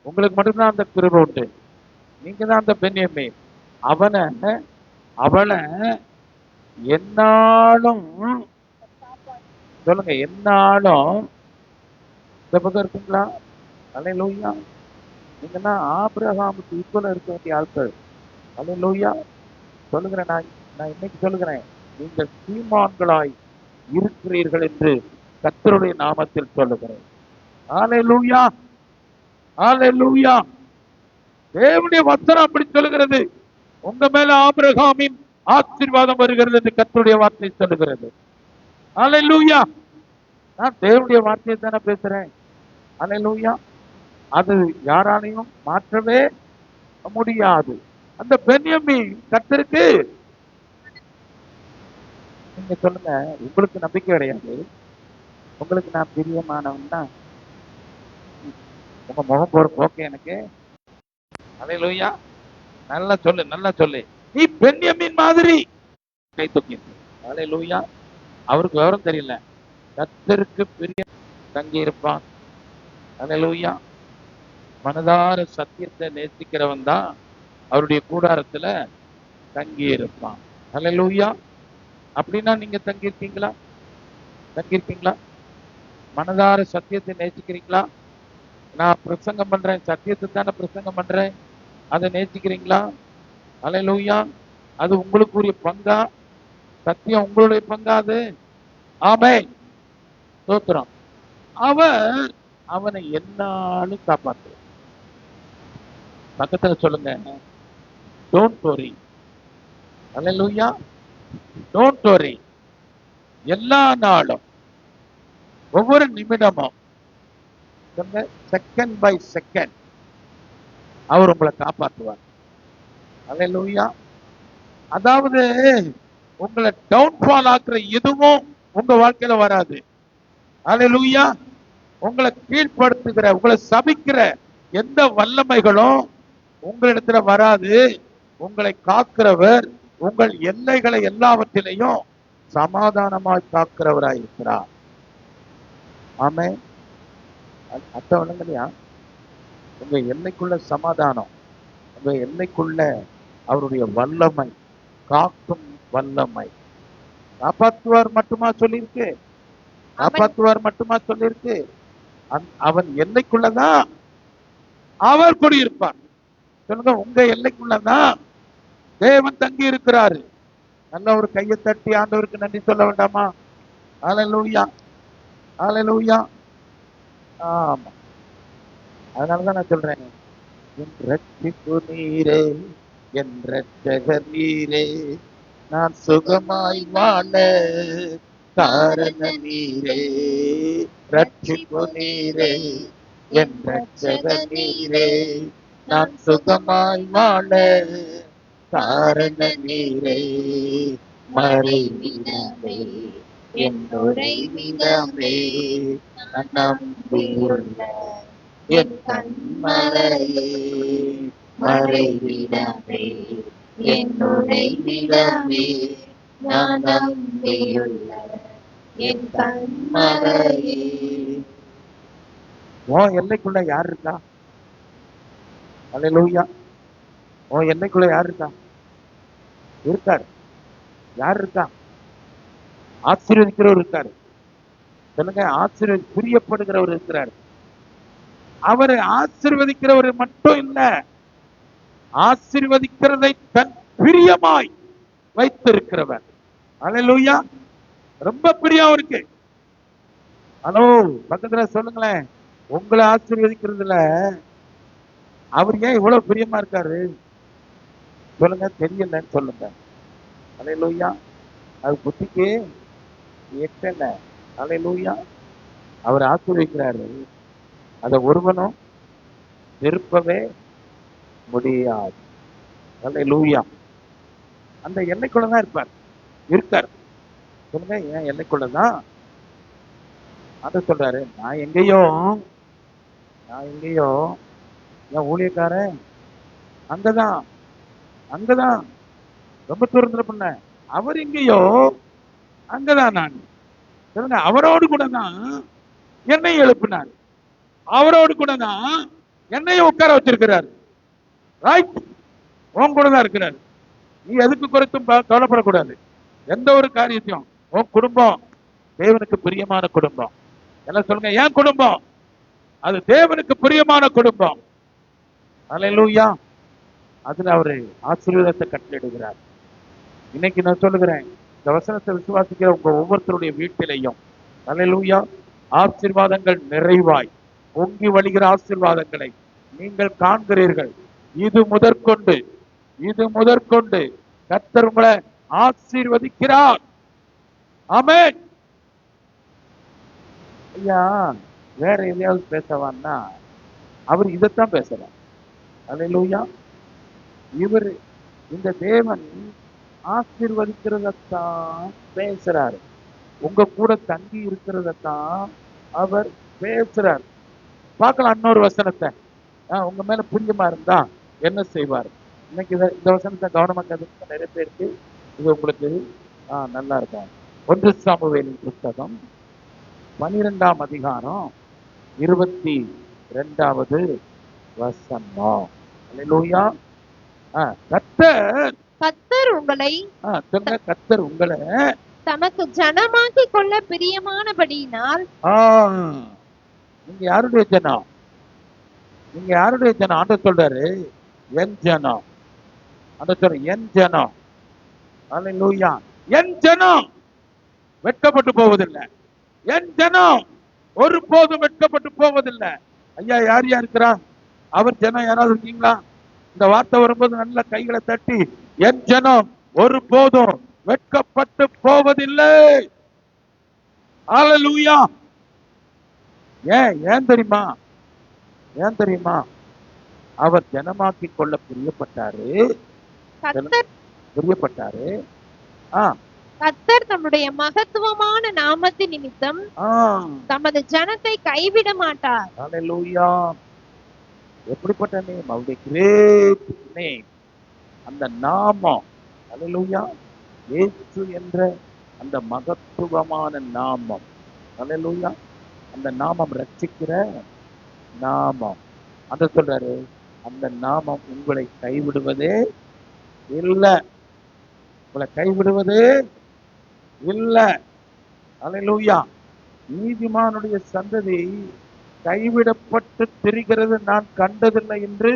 உங்களுக்கு மட்டும்தான் அந்த கிருபை உண்டு. நீங்க தான் அந்த பென்யமீன். அவளை என்னாலும் சொல்லுங்க, என்னாலும் இந்த பக்கம் இருக்குங்களா? ஹல்லேலூயா. நீங்கன்னா ஆபிரகாமுக்கு ஈக்குவலா இருக்க வேண்டிய ஆட்கள். ஹல்லேலூயா. சொல்லுகிறேன், நான் இன்னைக்கு சொல்லுகிறேன், நீங்கள் சீமான்களாய் இருக்கிறீர்கள் என்று கர்த்தருடைய நாமத்தில் சொல்லுகிறேன். ஹல்லேலூயா. ஹல்லேலூயா. தேவனுடைய வசனம் அப்படி சொல்லுகிறது. உங்க மேல ஆபிரகாமின் ஆசீர்வாதம் வருகிறது என்று கர்த்தருடைய வார்த்தை சொல்லுகிறது. ஹல்லேலூயா. நான் தேவனுடைய வார்த்தையை தானே பேசுறேன். ஹல்லேலூயா. அது யாராலையும் மாற்றவே முடியாது. அந்த பென்யமீன் கர்த்தருக்கு நீங்க சொல்லுங்க, உங்களுக்கு நம்பிக்கை கிடையாது, உங்களுக்கு நான் பிரியமானவன் தான், உங்க முகம் போற போக்கு எனக்கு. அல்லேலூயா. நல்லா சொல்லு, நல்லா சொல்லு. நீ பென்யமீன் மாதிரி கை தூக்கி. அல்லேலூயா. அவருக்கு விவரம் தெரியல, கர்த்தருக்கு பிரிய தங்கி இருப்பான். அல்லேலூயா. மனதார சத்தியத்தை நேசிக்கிறவன் தான் அவருடைய கூடாரத்துல தங்கி இருப்பான். அல்லேலூயா. அப்படின்னா நீங்க தங்கியிருக்கீங்களா? தங்கியிருக்கீங்களா? மனதார சத்தியத்தை நேசிக்கிறீங்களா? நான் பிரசங்கம் பண்றேன், சத்தியத்தை தானே பிரசங்கம் பண்றேன், அதை நேசிக்கிறீங்களா? அல்லேலூயா. அது உங்களுக்குரிய பங்கா? சத்தியம் உங்களுடைய பங்கா அது? ஆமென். ஸ்தோத்திரம். அவர் அவனை என்னாலும் காப்பாற்றுவார். பக்கத்துல சொல்லுங்க, don't worry. Hallelujah. Don't worry. எல்லா நாளும், ஒவ்வொரு நிமிடமும், செகண்ட் பை செகண்ட் அவர் உங்களை காப்பாற்றுவார். அல்லேலூயா. அதாவது உங்களை டவுன்ஃபால் ஆக்குற எதுவும் உங்க வாழ்க்கையில வராது. அல்லேலூயா. உங்களை கீழ்படுத்துகிற, உங்களை சபிக்கிற எந்த வல்லமைகளும் உங்களிடத்துல வராது. உங்களை காக்கிறவர் உங்கள் எல்லைகளை எல்லாவற்றிலையும் சமாதானமாய் காக்கிறவராய் இருக்கிறார். ஆமென். அர்த்தம் இல்லைங்களையா? உங்க எல்லைக்குள்ள சமாதானம், உங்க எல்லைக்குள்ள அவருடைய வல்லமை, காக்கும் வல்லமை. காப்பாற்றுவார் மட்டுமா சொல்லியிருக்கு? காப்பாற்றுவார் மட்டுமா சொல்லியிருக்கு? அவன் எல்லைக்குள்ளதான் அவர் குடியிருப்பார். சொல்லுங்க, உங்க எல்லைக்குள்ளதான் தேவன் தங்கி இருக்கிறாரு. நல்ல ஒரு கையை தட்டி ஆண்டவருக்கு நன்றி சொல்ல வேண்டாமா? அல்லேலூயா. அல்லேலூயா. ஆமா. அதனாலதான் நான் சொல்றேன், என் ரட்சிப்பு நீரே, என் ரட்சகர் நீரே, நான் சுகமாய் வாழ காரண நீரே. ரட்சிப்பு நீரே, என் ரட்சகர் நீரே, நான் சுகமாய் வாழ காரண நீரே. மறைவிடமே, என் உறைவிடமே, நான் நம்பியுள்ள என் கண்மலையே. மறைவிடமே, என் உறைவிடமே, நான் நம்பியுள்ள என் கண்மலையே. உன் எல்லைக்குள்ள யார் இருக்கா? அல்லேலூயா. உன் எல்லைக்குள்ள யார் இருக்கா? இருக்காரு. யார் இருக்கா? ஆசீர்வதிக்கிறவர் இருக்காரு. சொல்லுங்க, பிரியப்படுகிறவர் இருக்கிறார். அவரை ஆசீர்வதிக்கிறவர் மட்டும் இல்ல, ஆசீர்வதிக்கிறதை தன் பிரியமாய் வைத்திருக்கிறவர். அல்லேலூயா. ரொம்ப பிரியம் இருக்கு. ஹலோ, பக்கத்துல சொல்லுங்களேன், உங்களை ஆசீர்வதிக்கிறதுல அவர் ஏன் இவ்வளவு பிரியமா இருக்காரு? சொல்லுங்க, தெரியலன்னு சொல்லுங்க. அல்லேலூயா. அது புத்திக்கு எட்டல. அல்லேலூயா. அவர் ஆசீர்வதிக்கிறாரு, அதை ஒருவனும் திருப்பவே முடியாது. அல்லேலூயா. அந்த எல்லைக்குள்ளதான் இருக்கார். சொல்லுங்க, ஏன் எல்லைக்குள்ளதான் அத சொல்றாரு. நான் எங்கேயோ என் ஊழியக்காரன் அங்கதான் ரொம்ப தூரத்துல பண்ண, அவர் எங்கேயோ அங்கதான் நான். சொல்லுங்க, அவரோடு கூட தான் என்னை எழுப்பினார், அவரோடு கூட தான் என்னையும் உட்கார வச்சிருக்கிறார். ரைட், உன் கூட தான் இருக்கிறார். நீ எதுக்கு குறித்தும் கவலைப்படக்கூடாது. எந்த ஒரு காரியத்தையும், உன் குடும்பம் தேவனுக்கு பிரியமான குடும்பம். எல்லாம் சொல்லுங்க, என் குடும்பம் அது தேவனுக்கு பிரியமான குடும்பம். அல்லேலூயா. அதுல அவரு ஆசீர்வாதத்தை கட்டளையிடுகிறார். இன்னைக்கு நான் சொல்லுகிறேன், இந்த வசனத்தை விசுவாசிக்கிற உங்க ஒவ்வொருத்தருடைய வீட்டிலையும் அல்லேலூயா ஆசீர்வாதங்கள் நிறைவாய் பொங்கி வழிகிற ஆசீர்வாதங்களை நீங்கள் காண்கிறீர்கள். இது முதற்கொண்டு கர்த்தர் உங்களை ஆசீர்வதிக்கிறார். ஆமென். ஐயா, வேற எதையாவது பேசவான்னா அவர் இதைத்தான் பேசுறார். அல்லேலூயா. இந்த தேவன் ஆசீர்வதிக்கிறதான் பேசுறாரு. உங்க கூட தங்கி இருக்கிறதான் அவர் பேசுறார். பார்க்கலாம் இன்னொரு வசனத்தை. உங்க மேல பிரியமா இருந்தா என்ன செய்வார்? இன்னைக்கு இந்த வசனத்தை கவனமா கேட்க நிறைய பேருக்கு இது உங்களுக்கு நல்லா இருக்கும். 1 சாமுவேலின் புத்தகம் 12ஆம் அதிகாரம் 22வது வசனம். அல்லேலூயா. கர்த்தர் உங்களை கர்த்தர் உங்களை தமக்கு ஜனமாக்கி கொள்ள பிரியமானபடியினால். நீங்க யாருடைய ஜனம்? நீங்க யாருடைய ஜனம்? ஆண்டவர் சொல்றாரு என் ஜனம். ஆண்டவர் சொல்ற என் ஜனம். அல்லேலூயா. என் ஜனம் வெட்கப்பட்டு போவதில்லை. என் ஜனம் ஒருபோதும் வெட்கப்பட்டு போவதில்லை. ஐயா, யார் யார் இருக்கிறா? அவர் ஜனம் யாராவது இருக்கீங்களா? இந்த வார்த்தை வரும்போது நல்ல கைகளை தட்டி, என் ஜனம் ஒருபோதும் வெட்கப்பட்டு போவதில்லை. அல்லேலூயா. ஏன் தெரியுமா? ஏன் தெரியுமா? அவர் ஜனமாக்கி கொள்ள பிரியப்பட்டாரு. கர்த்தர் தம்முடைய மகத்துவமான நாமத்தின் நிமித்தம் தமது ஜனத்தை கைவிட மாட்டார். அல்லேலூயா. எப்படிப்பட்ட நேம்? அவருடைய கிரேட் நேம், அந்த நாமம். அல்லேலூயா. இயேசு என்ற அந்த மகத்துவமான நாமம். அல்லேலூயா. அந்த நாமம் ரட்சிக்கிற நாமம். அந்த சொல்றாரு, அந்த நாமம் உங்களை கைவிடுவதே இல்லை. உங்களை கைவிடுவதே இல்லை. அல்லேலூயா. நீதிமானுடைய சந்ததி கைவிடப்பட்டு திரிகிறது நான் கண்டதில்லை என்று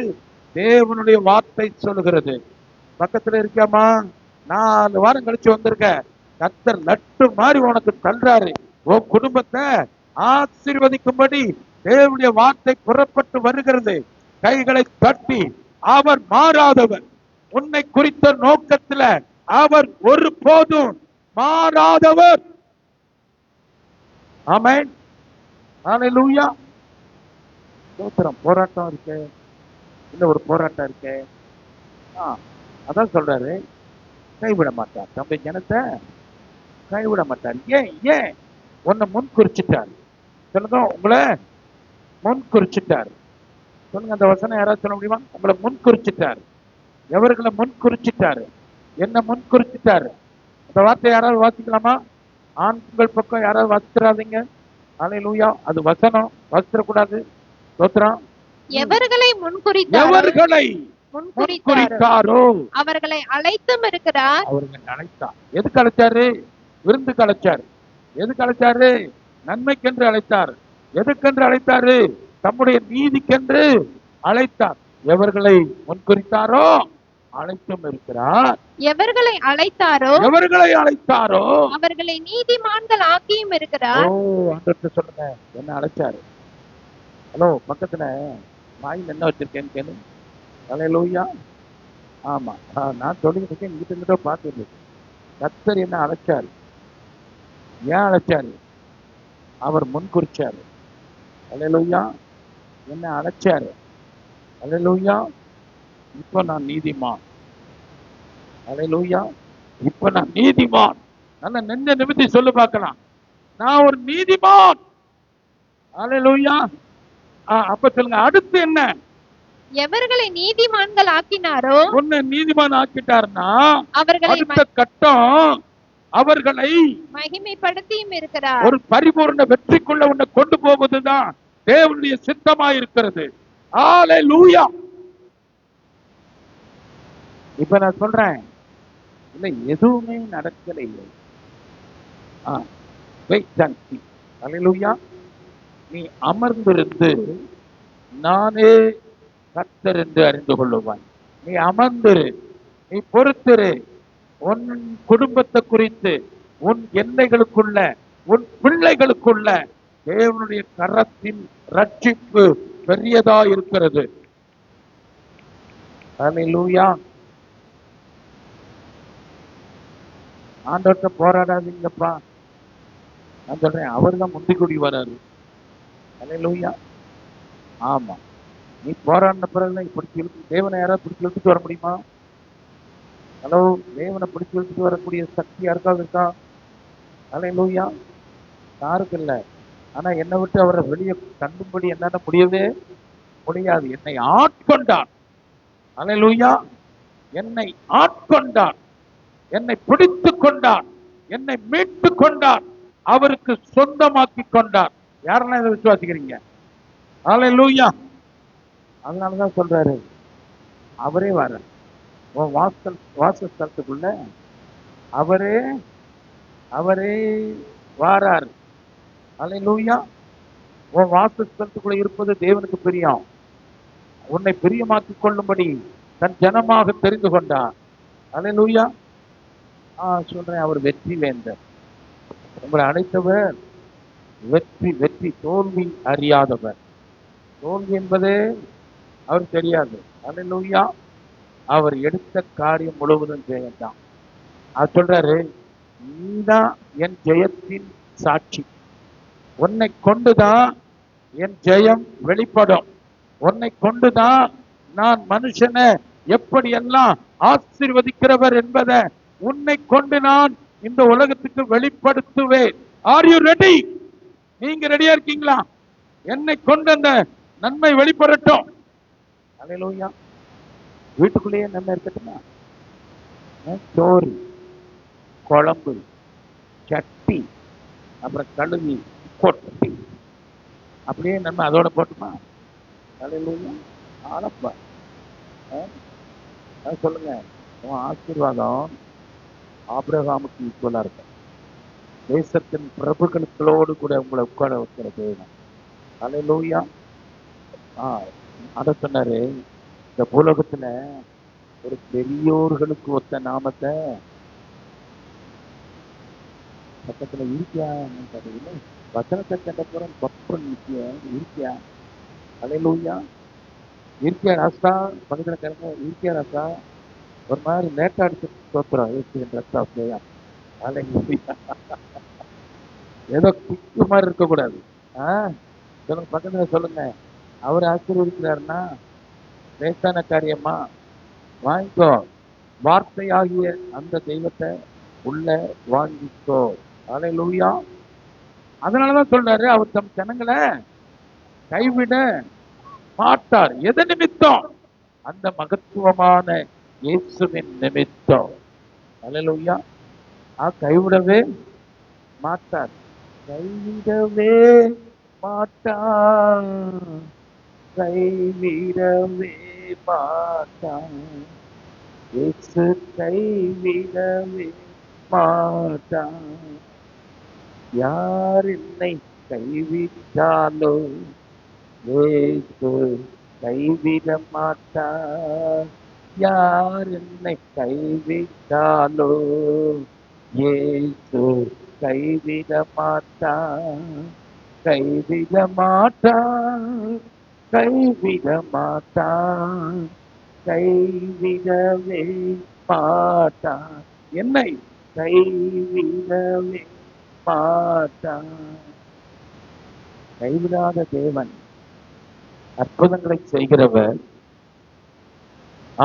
தேவனுடைய வார்த்தை சொல்கிறது. பக்கத்துல இருக்காமா? 4 வாரம் கழிச்சு வந்திருக்க. கர்த்தர் லட்டு மாதிரி உனக்கு தள்ளுறாரு. உன் குடும்பத்தை ஆசீர்வதிக்கும்படி தேவனுடைய வார்த்தை புறப்பட்டு வருகிறது. கைகளை தட்டி, அவர் மாறாதவர். உன்னை குறித்த நோக்கத்துல அவர் ஒருபோதும் மாறாதவர். ஆமென். அல்லேலூயா. ஸ்தோத்திரம். போராட்டம் இருக்கு, இல்ல ஒரு போராட்டம் இருக்கு. அதான் சொல்றாரு, கைவிட மாட்டார். தம்பி ஜனத்தை கைவிட மாட்டார். ஏன் உன்னை முன் குறிச்சிட்டார். சொல்லுங்க, உங்களை முன் குறிச்சிட்டார். சொல்லுங்க, அந்த வசனம் யாராவது சொல்ல முடியுமா? உங்களை முன் குறிச்சிட்டார். எவர்களை முன் குறிச்சிட்டாரு? என்ன முன் குறிச்சிட்டாரு? அந்த வார்த்தை யாராவது வாசிக்கலாமா? ஆண்கள் பக்கம் யாராவது வாசிக்கிறாதீங்க. அல்லேலூயா. அது வசனம், வாசிக்கக்கூடாது. ஸ்தோத்திரம். எவர்களை முன்குறித்தாரோ அவர்களை அழைத்தும் இருக்கிறார். அவர்களை அழைத்தார். எதுக்கு அழைச்சாரு? விருந்துக்கு அழைச்சாரு. எதுக்கு அழைச்சாரு? நன்மைக்கென்று அழைத்தார். எதுக்கென்று அழைத்தாரு? தம்முடைய நீதிக்கென்று அழைத்தார். எவர்களை முன்குறித்தாரோ அழைத்தும் இருக்கிறார். எவர்களை அழைத்தாரோ அவர்களை நீதிமான்கள் ஆக்கியும் இருக்கிறார். சொல்லுங்க, என்ன அழைச்சாரு? ஹலோ, பக்கத்துல வாயில் என்ன வச்சிருக்கேன்னு கேளு. அல்லேலூயா. ஆமா, நான் சொல்லிட்டு இருக்கேன். இங்கிட்ட பார்த்து கர்த்தர் என்ன அழைச்சாரு? ஏன் அழைச்சாரு? அவர் முன்குறிச்சாரு. அல்லேலூயா. என்ன அழைச்சாரு? அல்லேலூயா. இப்ப நான் நீதிமான். அல்லேலூயா. இப்ப நான் நீதிமான். நல்ல நெஞ்ச நிமித்தி சொல்லு பார்க்கலாம், நான் ஒரு நீதிமான். அல்லேலூயா. அப்ப சொல்லுங்க, அடுத்து என்ன? எவர்களை நீதிமான்கள் ஆக்கினாரோ, உன்னை நீதிமான் ஆக்கிட்டார்னா அவர்களை அடுத்த கட்டம் அவர்களை மகிமைப்படுத்தியும் இருக்கிறார். ஒரு பரிபூர்ண வெற்றிக்குள்ள உன்னை கொண்டு போவதுதான் தேவனுடைய சித்தமாய் இருக்கிறது. அல்லேலூயா. இப்ப நான் சொல்றேன், இல்ல எதுவுமே நடக்கல இல்லை. அல்லேலூயா. நீ அமர்ந்திருந்து நானே கர்த்தர் என்று அறிந்து கொள்ளுவாய். நீ அமர்ந்திரு, நீ பொறுத்திரு. உன் குடும்பத்தை குறித்து, உன் எல்லைகளுக்குள்ள, உன் பிள்ளைகளுக்குள்ள தேவனுடைய கரத்தின் ரட்சிப்பு பெரியதா இருக்கிறது. அல்லேலூயா. ஆண்டவர்கிட்ட போராடாதீங்கப்பா. நான் சொல்றேன், அவர் தான் முந்தி கூடி வராரு. அல்லேலூயா. ஆமா, நீ போராடின பிறகு இப்படி தேவனை யாராவது பிடிச்சி இழுத்துட்டு வர முடியுமா? ஹலோ, தேவனை பிடிச்சு வச்சுட்டு வரக்கூடிய சக்தி யாருக்காவது இருக்கா? அல்லேலூயா. யாருக்கு இல்லை. ஆனா என்னை விட்டு அவரை வெளியே தள்ளும்படி என்னால முடியவே முடியாது. என்னை ஆட்கொண்டான். அல்லேலூயா. என்னை ஆட்கொண்டான், என்னை பிடித்து கொண்டான், என்னை மீட்டு கொண்டான், அவருக்கு சொந்தமாக்கி கொண்டான். யாரெல்லாம் இதை விசுவாசிக்கிறீங்க? அல்லேலூயா. அதனாலதான் சொல்றாரு, அவரே வர உன் வாசஸ்தலத்துக்குள்ள அவரே அவரே வாரார். அல்லேலூயா. உன் வாசஸ்தலத்துக்குள்ள இருப்பது தேவனுக்கு பிரியம். உன்னை பிரியமாக்கிக் கொள்ளும்படி தன் ஜனமாக தெரிந்து கொண்டார். அல்லேலூயா. சொல்றேன், அவர் வெற்றி வேந்தர். உங்களை அழைத்தவர் வெற்றி வெற்றி தோல்வி அறியாதவர். தோல்வி என்பதே அவர் தெரியாது. அல்லேலூயா. அவர் எடுத்த காரியம் முழுவதும் ஜெயம்தான். அவர் சொல்றாரு, நீதான் என் ஜெயத்தின் சாட்சி. உன்னை கொண்டுதான் என் ஜெயம் வெளிப்படும். உன்னை கொண்டுதான் நான் மனுஷனை எப்படியெல்லாம் ஆசீர்வதிக்கிறவர் என்பதை உன்னை கொண்டு நான் இந்த உலகத்துக்கு வெளிப்படுத்துவேன். Are you ready? நீங்க ரெடியா இருக்கீங்களா? என்னை கொண்டு அந்த நன்மை வெளிப்படட்டும். அல்லேலூயா. வீட்டுக்குள்ளேயே நன்மை இருக்கட்டுமா? சோறு, குழம்பு, சட்டி, அப்புறம் கழுவி கொட்டி அப்படியே நன்மை அதோட போட்டுமா? அல்லேலூயா. ஆளப்பா. சொல்லுங்க, உன் ஆசீர்வாதம் ஆபிரகாமுக்கு ஈக்குவலா இருக்கும். தேசத்தின் பிரபுக்களோடு கூட உங்களை உட்கார வைக்கிறது. அல்லேலூயா. அத சொன்னாரு, இந்த பூலோகத்துல ஒரு பெரியோர்களுக்கு ஒத்த நாமத்தை பக்கத்துல இருக்கியா? வசனத்தை கண்டப்புறம் பப்பன் இருக்கியா? அல்லேலூயா. இருக்கியா ராசா? பக்கத்துல கிழமை இருக்கியா ராசா? ஒரு மாதிரி லேட்டா அடிச்சு தோத்துறோம். ஏதோ குக்கு மாதிரி இருக்கக்கூடாது. சொல்லுங்க, பக்கத்துல சொல்லுங்க, அவர் ஆசீர்வதிக்கிறாருன்னா லேசான காரியமா? வாங்கிக்கோ. வார்த்தையாகிய அந்த தெய்வத்தை உள்ள வாங்கிக்கோ. அல்லேலூயா. அதனாலதான் சொல்றாரு, அவர் தம் ஜனங்களை கைவிட மாட்டார். எது நிமித்தம்? அந்த மகத்துவமான இயேசுவின் நிமித்தம். அல்லேலூயா. கைவிடவே மாட்டார். கைவிடவே மாட்டார். கைவிடவே மாட்டார். இயேசு கைவிடவே மாட்டார். யார் என்னை கைவிட்டாலோ இயேசு கைவிட மாட்டார். யார் என்னை கைவிட்டாலோ இயேசு கைவிட மாட்டார். கைவிட மாட்டார். கைவிட மாட்டார். கைவிடவே மாட்டார். என்னை கைவிடவே மாட்டார். கைவிடாத தேவன், அற்புதங்களை செய்கிறவர்,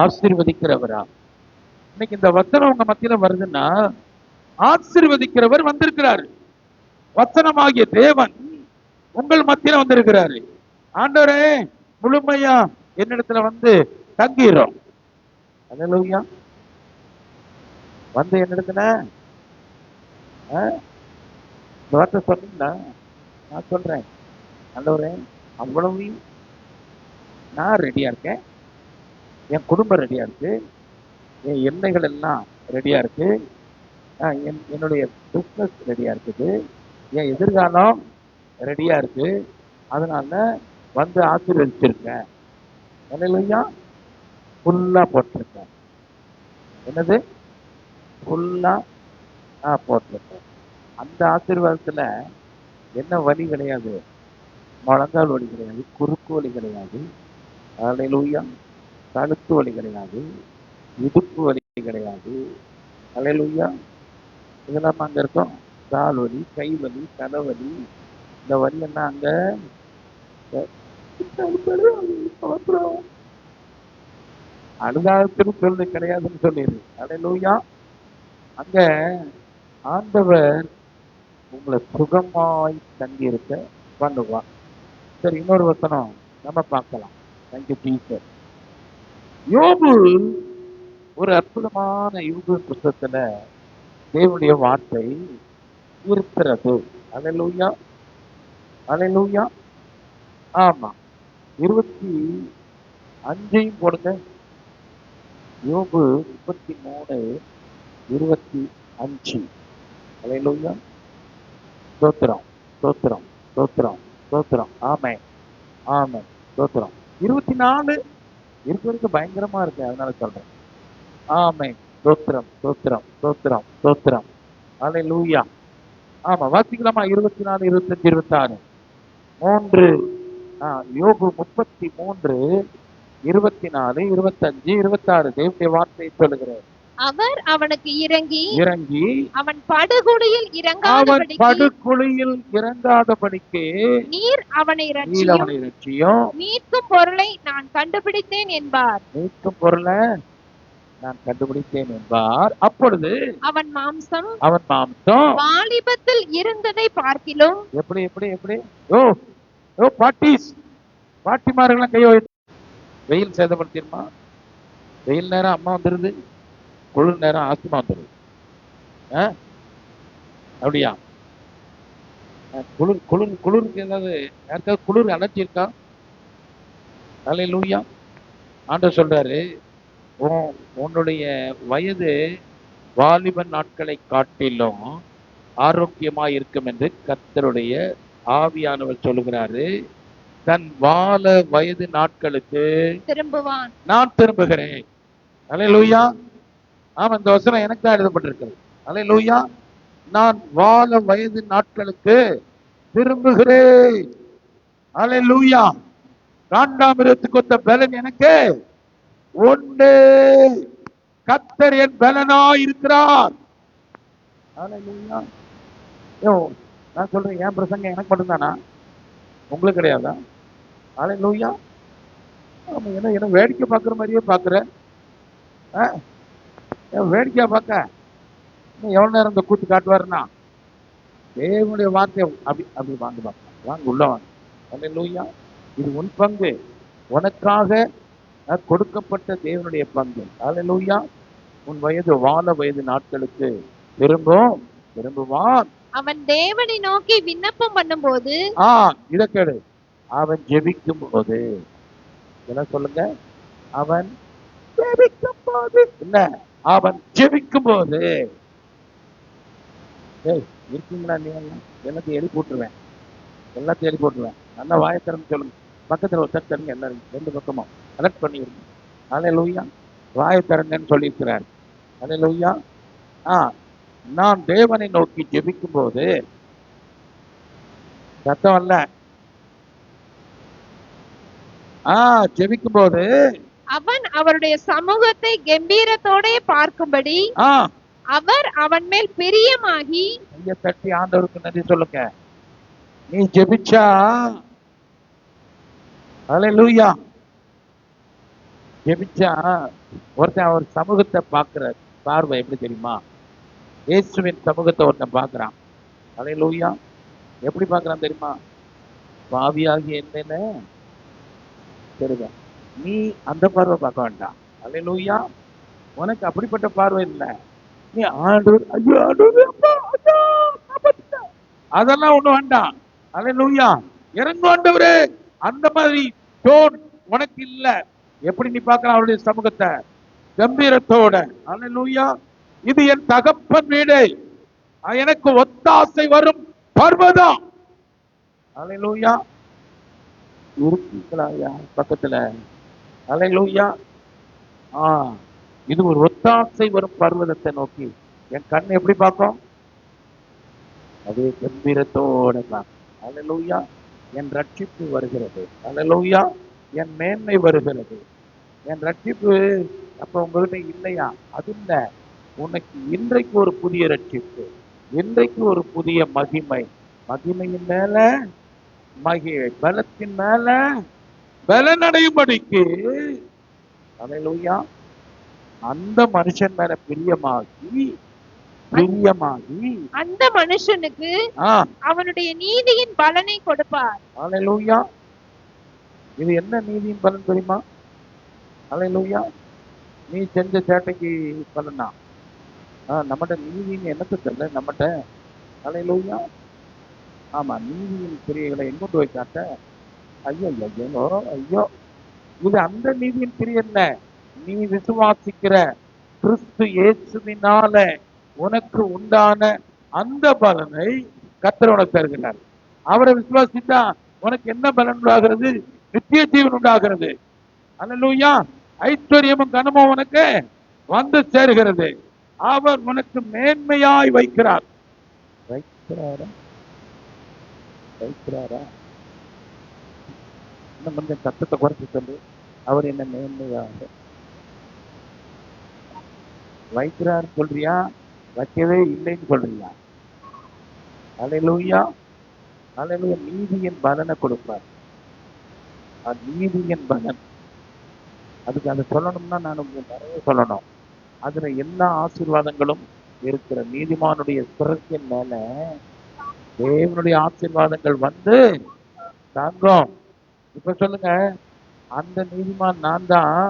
ஆசீர்வதிக்கிறவரா? இன்னைக்கு இந்த வசனம் உங்க மத்தியில வருதுன்னா ஆசீர்வதிக்கிறவர் வந்திருக்கிறாரு. வசனமாகிய தேவன் உங்கள் மத்தியில வந்திருக்கிறாரு. ஆண்டவரே, முழுமையா என்னிடத்துல வந்து தங்கிரும். அல்லேலூயா. வந்து என்னிடத்துல இந்த வார்த்தை சொன்னீங்களா? நான் சொல்றேன், ஆண்டவரே, அவ்வளவு நான் ரெடியா இருக்கேன். என் குடும்பம் ரெடியா இருக்கு. என் எண்ணெய்கள் எல்லாம் ரெடியா இருக்கு. என்னுடைய பிஸ்னஸ் ரெடியா இருக்குது. என் எதிர்காலம் ரெடியா இருக்கு. அதனால வந்து ஆசீர்வதிச்சிருக்கேன். அல்லேலூயா. ஃபுல்லா போட்டிருக்கேன். என்னது? ஃபுல்லா போட்டிருக்கேன். அந்த ஆசீர்வாதத்துல என்ன வலி கிடையாது. முழங்கால் வலி கிடையாது. குறுக்கு வலி கிடையாது. அல்லேலூயா. கழுத்து வலி கிடையாது. இடுப்பு வலி கிடையாது. அல்லேலூயா. இதெல்லாம் அங்க இருக்கும். கால் வலி, கை வலி, தலைவலி, இந்த வலி என்ன அங்க? அழுதாத்தின்னு சொல்லு கிடையாதுன்னு சொல்லிடு. அல்லேலூயா. அங்க ஆண்டவர் உங்களை சுகமாய் தங்கி இருக்க பண்ணுவார். சரி, இன்னொரு வசனம் நம்ம பார்க்கலாம். Thank you teacher. யோபு ஒரு அற்புதமான யோபு புத்தகத்துல தேவனுடைய வார்த்தை இருக்கிறது. அல்லேலூயா, அல்லேலூயா. ஆமா, 25 போடுங்க. யோபு 33:25. அல்லேலூயா. ஸ்தோத்திரம், ஸ்தோத்திரம், ஸ்தோத்திரம், ஸ்தோத்திரம். ஆமென், ஆமென், ஸ்தோத்திரம். 24 இருக்கிறதுக்கு பயங்கரமா இருக்கு, அதனால சொல்றேன். ஆமென், ஸ்தோத்திரம், ஸ்தோத்திரம், ஸ்தோத்திரம், ஸ்தோத்திரம். அல்லேலூயா. ஆமா, வாசிக்கலாமா? 24, 25, 26 3. யோபு 33, 24, 25, 26 தேவனுடைய வார்த்தையை சொல்லுகிறார். அவர் அவனுக்கு இறங்கி அவன் அவன் படுகுழியில் இறங்காதபடிக்கு நீர் அவனை ரட்சியும், மீட்கும் பொருளை நான் கண்டுபிடித்தேன் என்பார். மீட்கும் பொருளை நான் கண்டுபிடித்தேன் என்பார். அப்பொழுது அவன் மாம்சம் வாலிபத்தில் இருந்ததை பார்க்கிலும் எப்படி எப்படி எப்படி ஓ ஓ பாட்டிமார்கள்லாம் கையோ. வெயில் சேதப்படுத்திருமா? வெயில் நேரம் அம்மா வந்துருது, குளிர் நேரம் ஆஸ்துமா வந்துருது. அப்படியா? குளிர் குளிர் குளிருக்கு ஏதாவது யாருக்காவது குளிர் அலர்ஜி இருக்கா? அல்லேலூயா. ஆண்டவர் சொல்றாரு, உன்னுடைய வயது வாலிபன் நாட்களை காட்டிலும் ஆரோக்கியமாய் இருக்கும் என்று கர்த்தருடைய ஆவியானவர் சொல்லுகிறாரு. தன் வால வயது நாட்களுக்கு திரும்புவான், நான் திரும்புகிறேன். அல்லேலூயா. ஆமா, இந்த வசனம் எனக்கு தான் எழுதப்பட்டிருக்கிறது. அல்லேலூயா. நான் வால வயது நாட்களுக்கு திரும்புகிறேன். அல்லேலூயா. காண்டாமிருகத்துக்கு ஒத்த பலன் எனக்கு உண்டு. கர்த்தர் என் பலனாய் இருக்கிறார். அல்லேலூயா. நான் சொல்றேன், என் பிரசங்க எனக்கு மட்டும்தானா? உங்களுக்கு கிடையாதா? அல்லேலூயா. ஆமா, என்ன வேடிக்கை பார்க்குற மாதிரியே பார்க்குற. வேடிக்கையா பார்க்க இன்னும் எவ்வளவு நேரம் இந்த கூத்து காட்டுவாருன்னா, தேவனுடைய வார்த்தை அப்படி அப்படி வாங்க வாங்க உள்ள வாங்க. அல்லேலூயா. இது உன் பங்கு, உனக்காக கொடுக்கப்பட்ட தேவனுடைய பங்கு. அல்லேலூயா. உன் வயது வால வயது நாட்களுக்கு திரும்புவான். அவன் தேவனை நோக்கி விண்ணப்பம் பண்ணும்போது, இத கேடு, அவன் ஜெபிக்கும் போது. என்ன சொல்லுங்க? அவன் ஜெபிக்கும் போது இல்ல, அவன் ஜெபிக்கும் போது. இருக்கீங்களா? நீங்க எல்லாத்தையும் எழுதி போட்டுருவேன், எல்லாத்தையும் எழுதி போட்டுருவேன். நல்லா வாயத்திறன்னு சொல்லுங்க. பக்கத்துல ஒரு தருங்க, எல்லாரும் 2 பக்கமும் கலெக்ட் பண்ணிருங்க. அல்லேலூயா. வாயத்திறங்கன்னு சொல்லியிருக்கிறார். அல்லேலூயா. நான் தேவனை நோக்கி ஜெபிக்கும் போது, சத்தம் அல்ல, ஜெபிக்கும் போது அவன் அவருடைய சமூகத்தை கம்பீரத்தோட பார்க்கும்படி அவர் அவன் மேல் பிரியமாகி. கையை தட்டி ஆண்டவருக்கு நன்றி சொல்லுங்க. நீ ஜெபிச்சா, அல்லேலூயா, ஜெபிச்சா ஒருத்தன் அவர் சமூகத்தை பார்க்கிற பார்வை எப்படி தெரியுமா? இயேசுவின் சமூகத்தை ஒருத்தன் பார்க்கிறான். அல்லேலூயா. எப்படி பார்க்கிறான் தெரியுமா? பாவியாகி என்னன்னு தெரியுங்க. நீ அந்த பார்வை பார்க்க வேண்டாம். அல்லேலூயா. உனக்கு அப்படிப்பட்ட பார்வை இல்லை. நீ ஆண்டவர், ஐயோ ஆண்டவர், அதெல்லாம் ஒண்ணு வேண்டாம். அல்லேலூயா. இறங்கு ஆண்டவரே, அந்த மாதிரி டோன் உனக்கு இல்ல. எப்படி நீ பார்க்கலாம் அவருடைய சமூகத்தை? கம்பீரத்தோட. அல்லேலூயா. இது என் தகப்பன் வீடு, எனக்கு ஒத்தாசை வரும் பர்வதம். அல்லேலூயா. இருக்கீங்களா பக்கத்துல? அல்லேலூயா. இது ஒரு ஒத்தாசை வரும் பர்வதத்தை நோக்கி என் கண் எப்படி பார்க்கும்? அதே கம்பீரத்தோட பார்க்கும். அல்லேலூயா. என் ரட்சிப்பு வருகிறது. அல்லேலூயா. என் மேன்மை வருகிறது. என் ரட்சிப்பு அப்ப உங்ககிட்ட இல்லையா? அது இல்ல. உனக்கு இன்றைக்கு ஒரு புதிய ரட்சிப்பு, இன்றைக்கு ஒரு புதிய மகிமை, மகிமையின் மேல மகிழ், பலத்தின் மேல பலனடையும்படிக்கு அல்லேலூயா. அந்த மனுஷன் மேல பிரியமாகி அந்த மனுஷனுக்கு அவனுடைய நீதியின் பலனை கொடுப்பார். அல்லேலூயா. இது என்ன நீதியின் பலன் தெரியுமா? அல்லேலூயா. நீ செஞ்ச சேட்டைக்கு பலனா? நம்மகிட்ட நீதின்னு என்னத்தை தெரியல நம்மகிட்ட. அல்லேலூயா. ஆமா, நீதியின் கிரியைகளை எங்கொண்டு போய் காட்ட? ஐயோ ஐயோ ஐயோ, இது அந்த நீதியின் கிரியை என்ன? நீ விசுவாசிக்கிற கிறிஸ்து இயேசுவினால உனக்கு உண்டான அந்த பலனை கர்த்தர் உனக்கு தருகிறார். அவரை விசுவாசித்தா உனக்கு என்ன பலன் உண்டாகிறது? நித்திய ஜீவன் உண்டாகிறது. அல்லேலூயா. ஐஸ்வர்யமும் கனமும் உனக்கு வந்து சேருகிறது. அவர் உனக்கு மேன்மையாய் வைக்கிறார். வைக்கிறாரா? இன்னும் கொஞ்சம் சத்தத்தை குறைச்சு சொல்லு. அவர் என்ன மேன்மையாக வைக்கிறார் சொல்றியா? வைக்கவே இல்லைன்னு சொல்றியா? அல்லேலூயா. அல்லேலூயா. நீதியின் பலனை கொடுப்பார். நீதியின் பலன். அதுக்கு அதை சொல்லணும்னா நான் நிறைய சொல்லணும். அதுல எல்லா ஆசீர்வாதங்களும் இருக்கிற நீதிமானுடைய சிரசின் மேல தேவனுடைய ஆசீர்வாதங்கள் வந்து தங்கும். இப்ப சொல்லுங்க, அந்த நீதிமான் நான் தான்,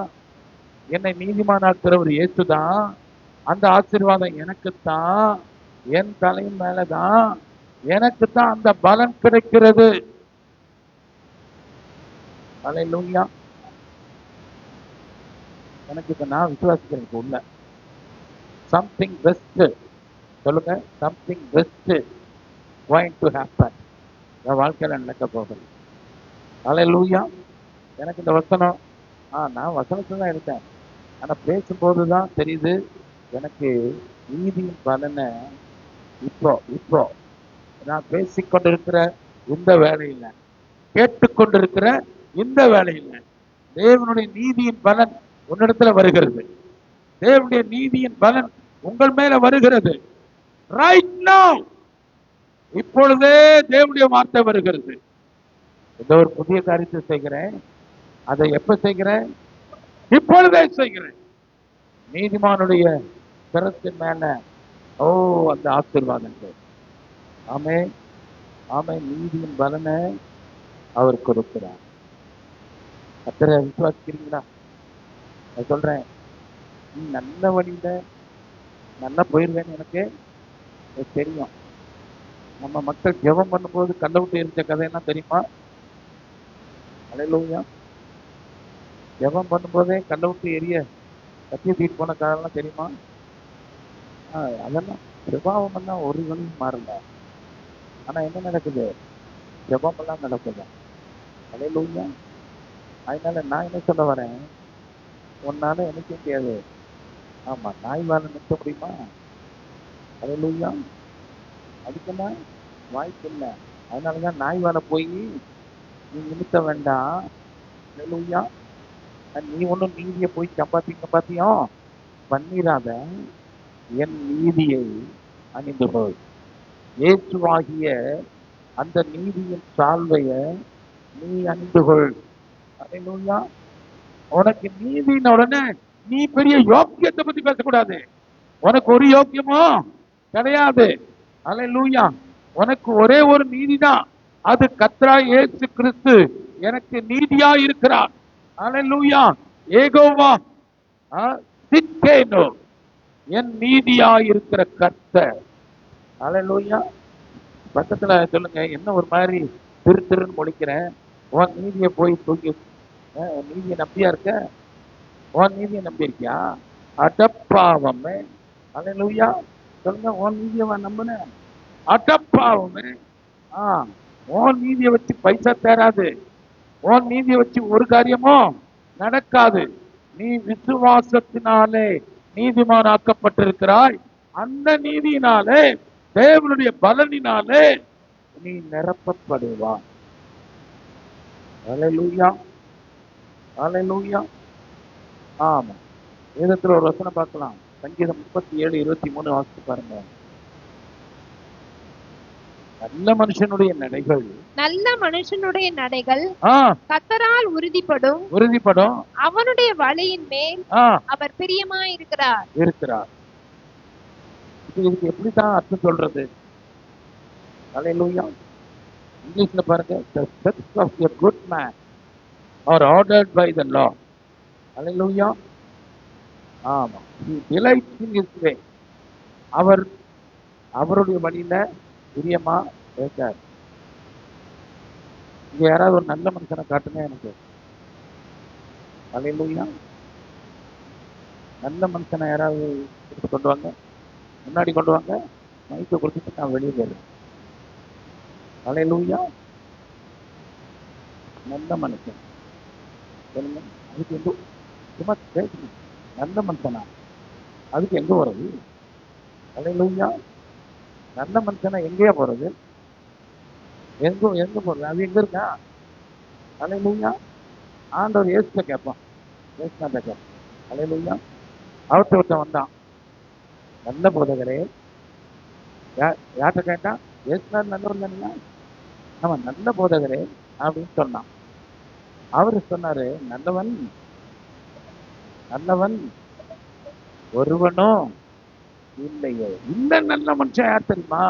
என்னை நீதிமானாக்குறவர் இயேசுதான், அந்த ஆசீர்வாதம் எனக்குத்தான், என் தலையின் மேலதான், எனக்குத்தான் அந்த பலன் கிடைக்கிறது. அல்லேலூயா. எனக்கு இப்ப நான் விசுவாசிக்கிறேன் உள்ள சம்திங் பெஸ்ட். சொல்லுங்க, something best going to happen. என் வாழ்க்கையில நடக்க போகுது. அல்லேலூயா. எனக்கு இந்த வசனம், நான் வசனத்துல தான் இருக்கேன். ஆனா பேசும்போதுதான் தெரியுது எனக்கு நீதியின் பலனை இப்போ நான் பேசிக்கொண்டிருக்கிற இந்த வேலையில, கேட்டுக்கொண்டிருக்கிற இந்த வேலையில தேவனுடைய நீதியின் பலன் உன்னிடத்துல வருகிறது. தேவனுடைய நீதியின் பலன் உங்கள் மேல வருகிறது. ரைட் நவ், இப்பொழுதே தேவனுடைய வார்த்தை வருகிறது. இந்த ஒரு புதிய காரியத்தை செய்கிறேன். அதை எப்ப செய்கிறேன்? இப்பொழுதே செய்கிறேன். நீதிமானுடைய கரத்தின் மேல அந்த ஆசீர்வாதங்கள். ஆமே ஆமே. நீதியின் பலனை அவர் கொடுக்கிறார். அத்தனை விசுவாசிக்கிறீங்களா? நான் சொல்றேன், நீ நல்ல வழியில நல்லா போயிருவேன்னு எனக்கு தெரியும். நம்ம மக்கள் ஜெபம் பண்ணும்போது கல்ல விட்டு எரிஞ்ச கதையெல்லாம் தெரியுமா? அல்லேலூயா. ஜெபம் பண்ணும்போதே கல்ல விட்டு எரிய கத்திய தீட்டு போன கதையெல்லாம் தெரியுமா? அதெல்லாம் சுபாவம் எல்லாம் ஒரு வழியும் மாறல. ஆனா என்ன நடக்குது? ஜெபம் எல்லாம் நடக்குது. அல்லேலூயா. அதனால நான் என்ன சொல்ல வரேன், உன்னால எனக்கு முடியாது. ஆமா, நாய் வாழ நிற்க முடியுமா? அல்லேலூயா. அதுக்குன்னா வாய்ப்பு இல்லை. அதனாலதான் நாய் வாழ போய் நீ நிமித்த வேண்டாம். அல்லேலூயா. நீ ஒன்றும் நீதியை போய் சம்பாத்தியும் பண்ணிடாத. என் நீதியை அணிந்து போய் இயேசுவாகிய அந்த நீதியின் சால்வைய நீ அணிந்து கொள். அல்லேலூயா. உனக்கு நீதின உடனே நீ பெரிய யோக்கியத்தை பத்தி பேசக்கூடாது. உனக்கு ஒரு யோக்கியமோ கிடையாது. அல்லேலூயா. உனக்கு ஒரே ஒரு நீதிதான். அது கர்த்தராகிய இயேசு கிறிஸ்து எனக்கு நீதியா இருக்கிறார். அல்லேலூயா. யெகோவா சிக்கேனோ, என் நீதியா இருக்கிற கர்த்தர். அல்லேலூயா. பக்கத்துல சொல்லுங்க, என்ன ஒரு மாதிரி திருன்னு முழிக்கிறேன். உன் நீதியை போய் தூக்கி, நீதியை நம்பியா இருக்க? உன் நீதியை நம்பி இருக்கியா? அடப்பாவமே. அல்லேலூயா. சொல்லுங்க, உன் நீதியை நம்புன அடப்பாவமே. உன் நீதியை வச்சு பைசா தேராது. உன் நீதியை வச்சு ஒரு காரியமும் நடக்காது. நீ விசுவாசத்தினாலே நீதிமானாக்கப்பட்டிருக்கிறாய். அந்த நீதியினாலே, தேவனுடைய பலனினாலே நீ நிரப்பப்படுவாய். அல்லேலூயா. அல்லேலூயா. ஆமா, வேதத்துல ஒரு வசனம் பார்க்கலாம். சங்கீதம் 37:23 வாசித்து பாருங்க. நல்ல மனுஷனுடைய நடைகள் நல்ல மனுஷனுடைய நடைகள் ஆ கர்த்தரால் உறுதிப்படும். அவனுடைய வழியின் மேல் ஆ அவர் பிரியமாயிருக்கிறார். இருக்கிறார். இதுக்கு எப்படித்தான் அர்த்தம் சொல்றது? அல்லேலூயா. இங்கிலீஷ்ல பாருங்க, the steps of a good man are ordered by the Lord. அல்லேலூயா. ஆமா, he delights in his way. அவர் அவருடைய வழியில பிரியமா இருக்கார். இங்க யாராவது ஒரு நல்ல மனுஷனை காட்டுங்க எனக்கு. அல்லேலூயா. நல்ல மனுஷனை யாராவது எடுத்து கொண்டு வாங்க, முன்னாடி கொண்டு வாங்க. மைக்கை கொடுத்துட்டு நான் வெளியே போயிடுறேன். அல்லேலூயா. நல்ல மனுஷன் சொல்லுங்க. அதுக்கு எங்க சும்மா கேட்கணும். நல்ல மனுஷனா அதுக்கு எங்க போறது? அல்லேலூயா. நல்ல மனுஷனா எங்கேயா போறது? எங்க போறது? அது எங்க இருக்கா? அல்லேலூயா. ஆண்டவர் இயேசுட்ட கேட்பான், இயேசுநாத கேட்பான். அல்லேலூயா. அவர்கிட்ட ஒருத்தன் வந்தான், நல்ல போதகரே. யார்கிட்ட கேட்டான்? இயேசுநாதர் நல்லவர் தானே. ஆமா, நல்ல போதகரே அப்படின்னு சொன்னான். அவரு சொன்னாரு, நல்லவன் நல்லவன் ஒருவனும் இல்லையே. இந்த நல்ல மனுஷன் யார் தெரியுமா?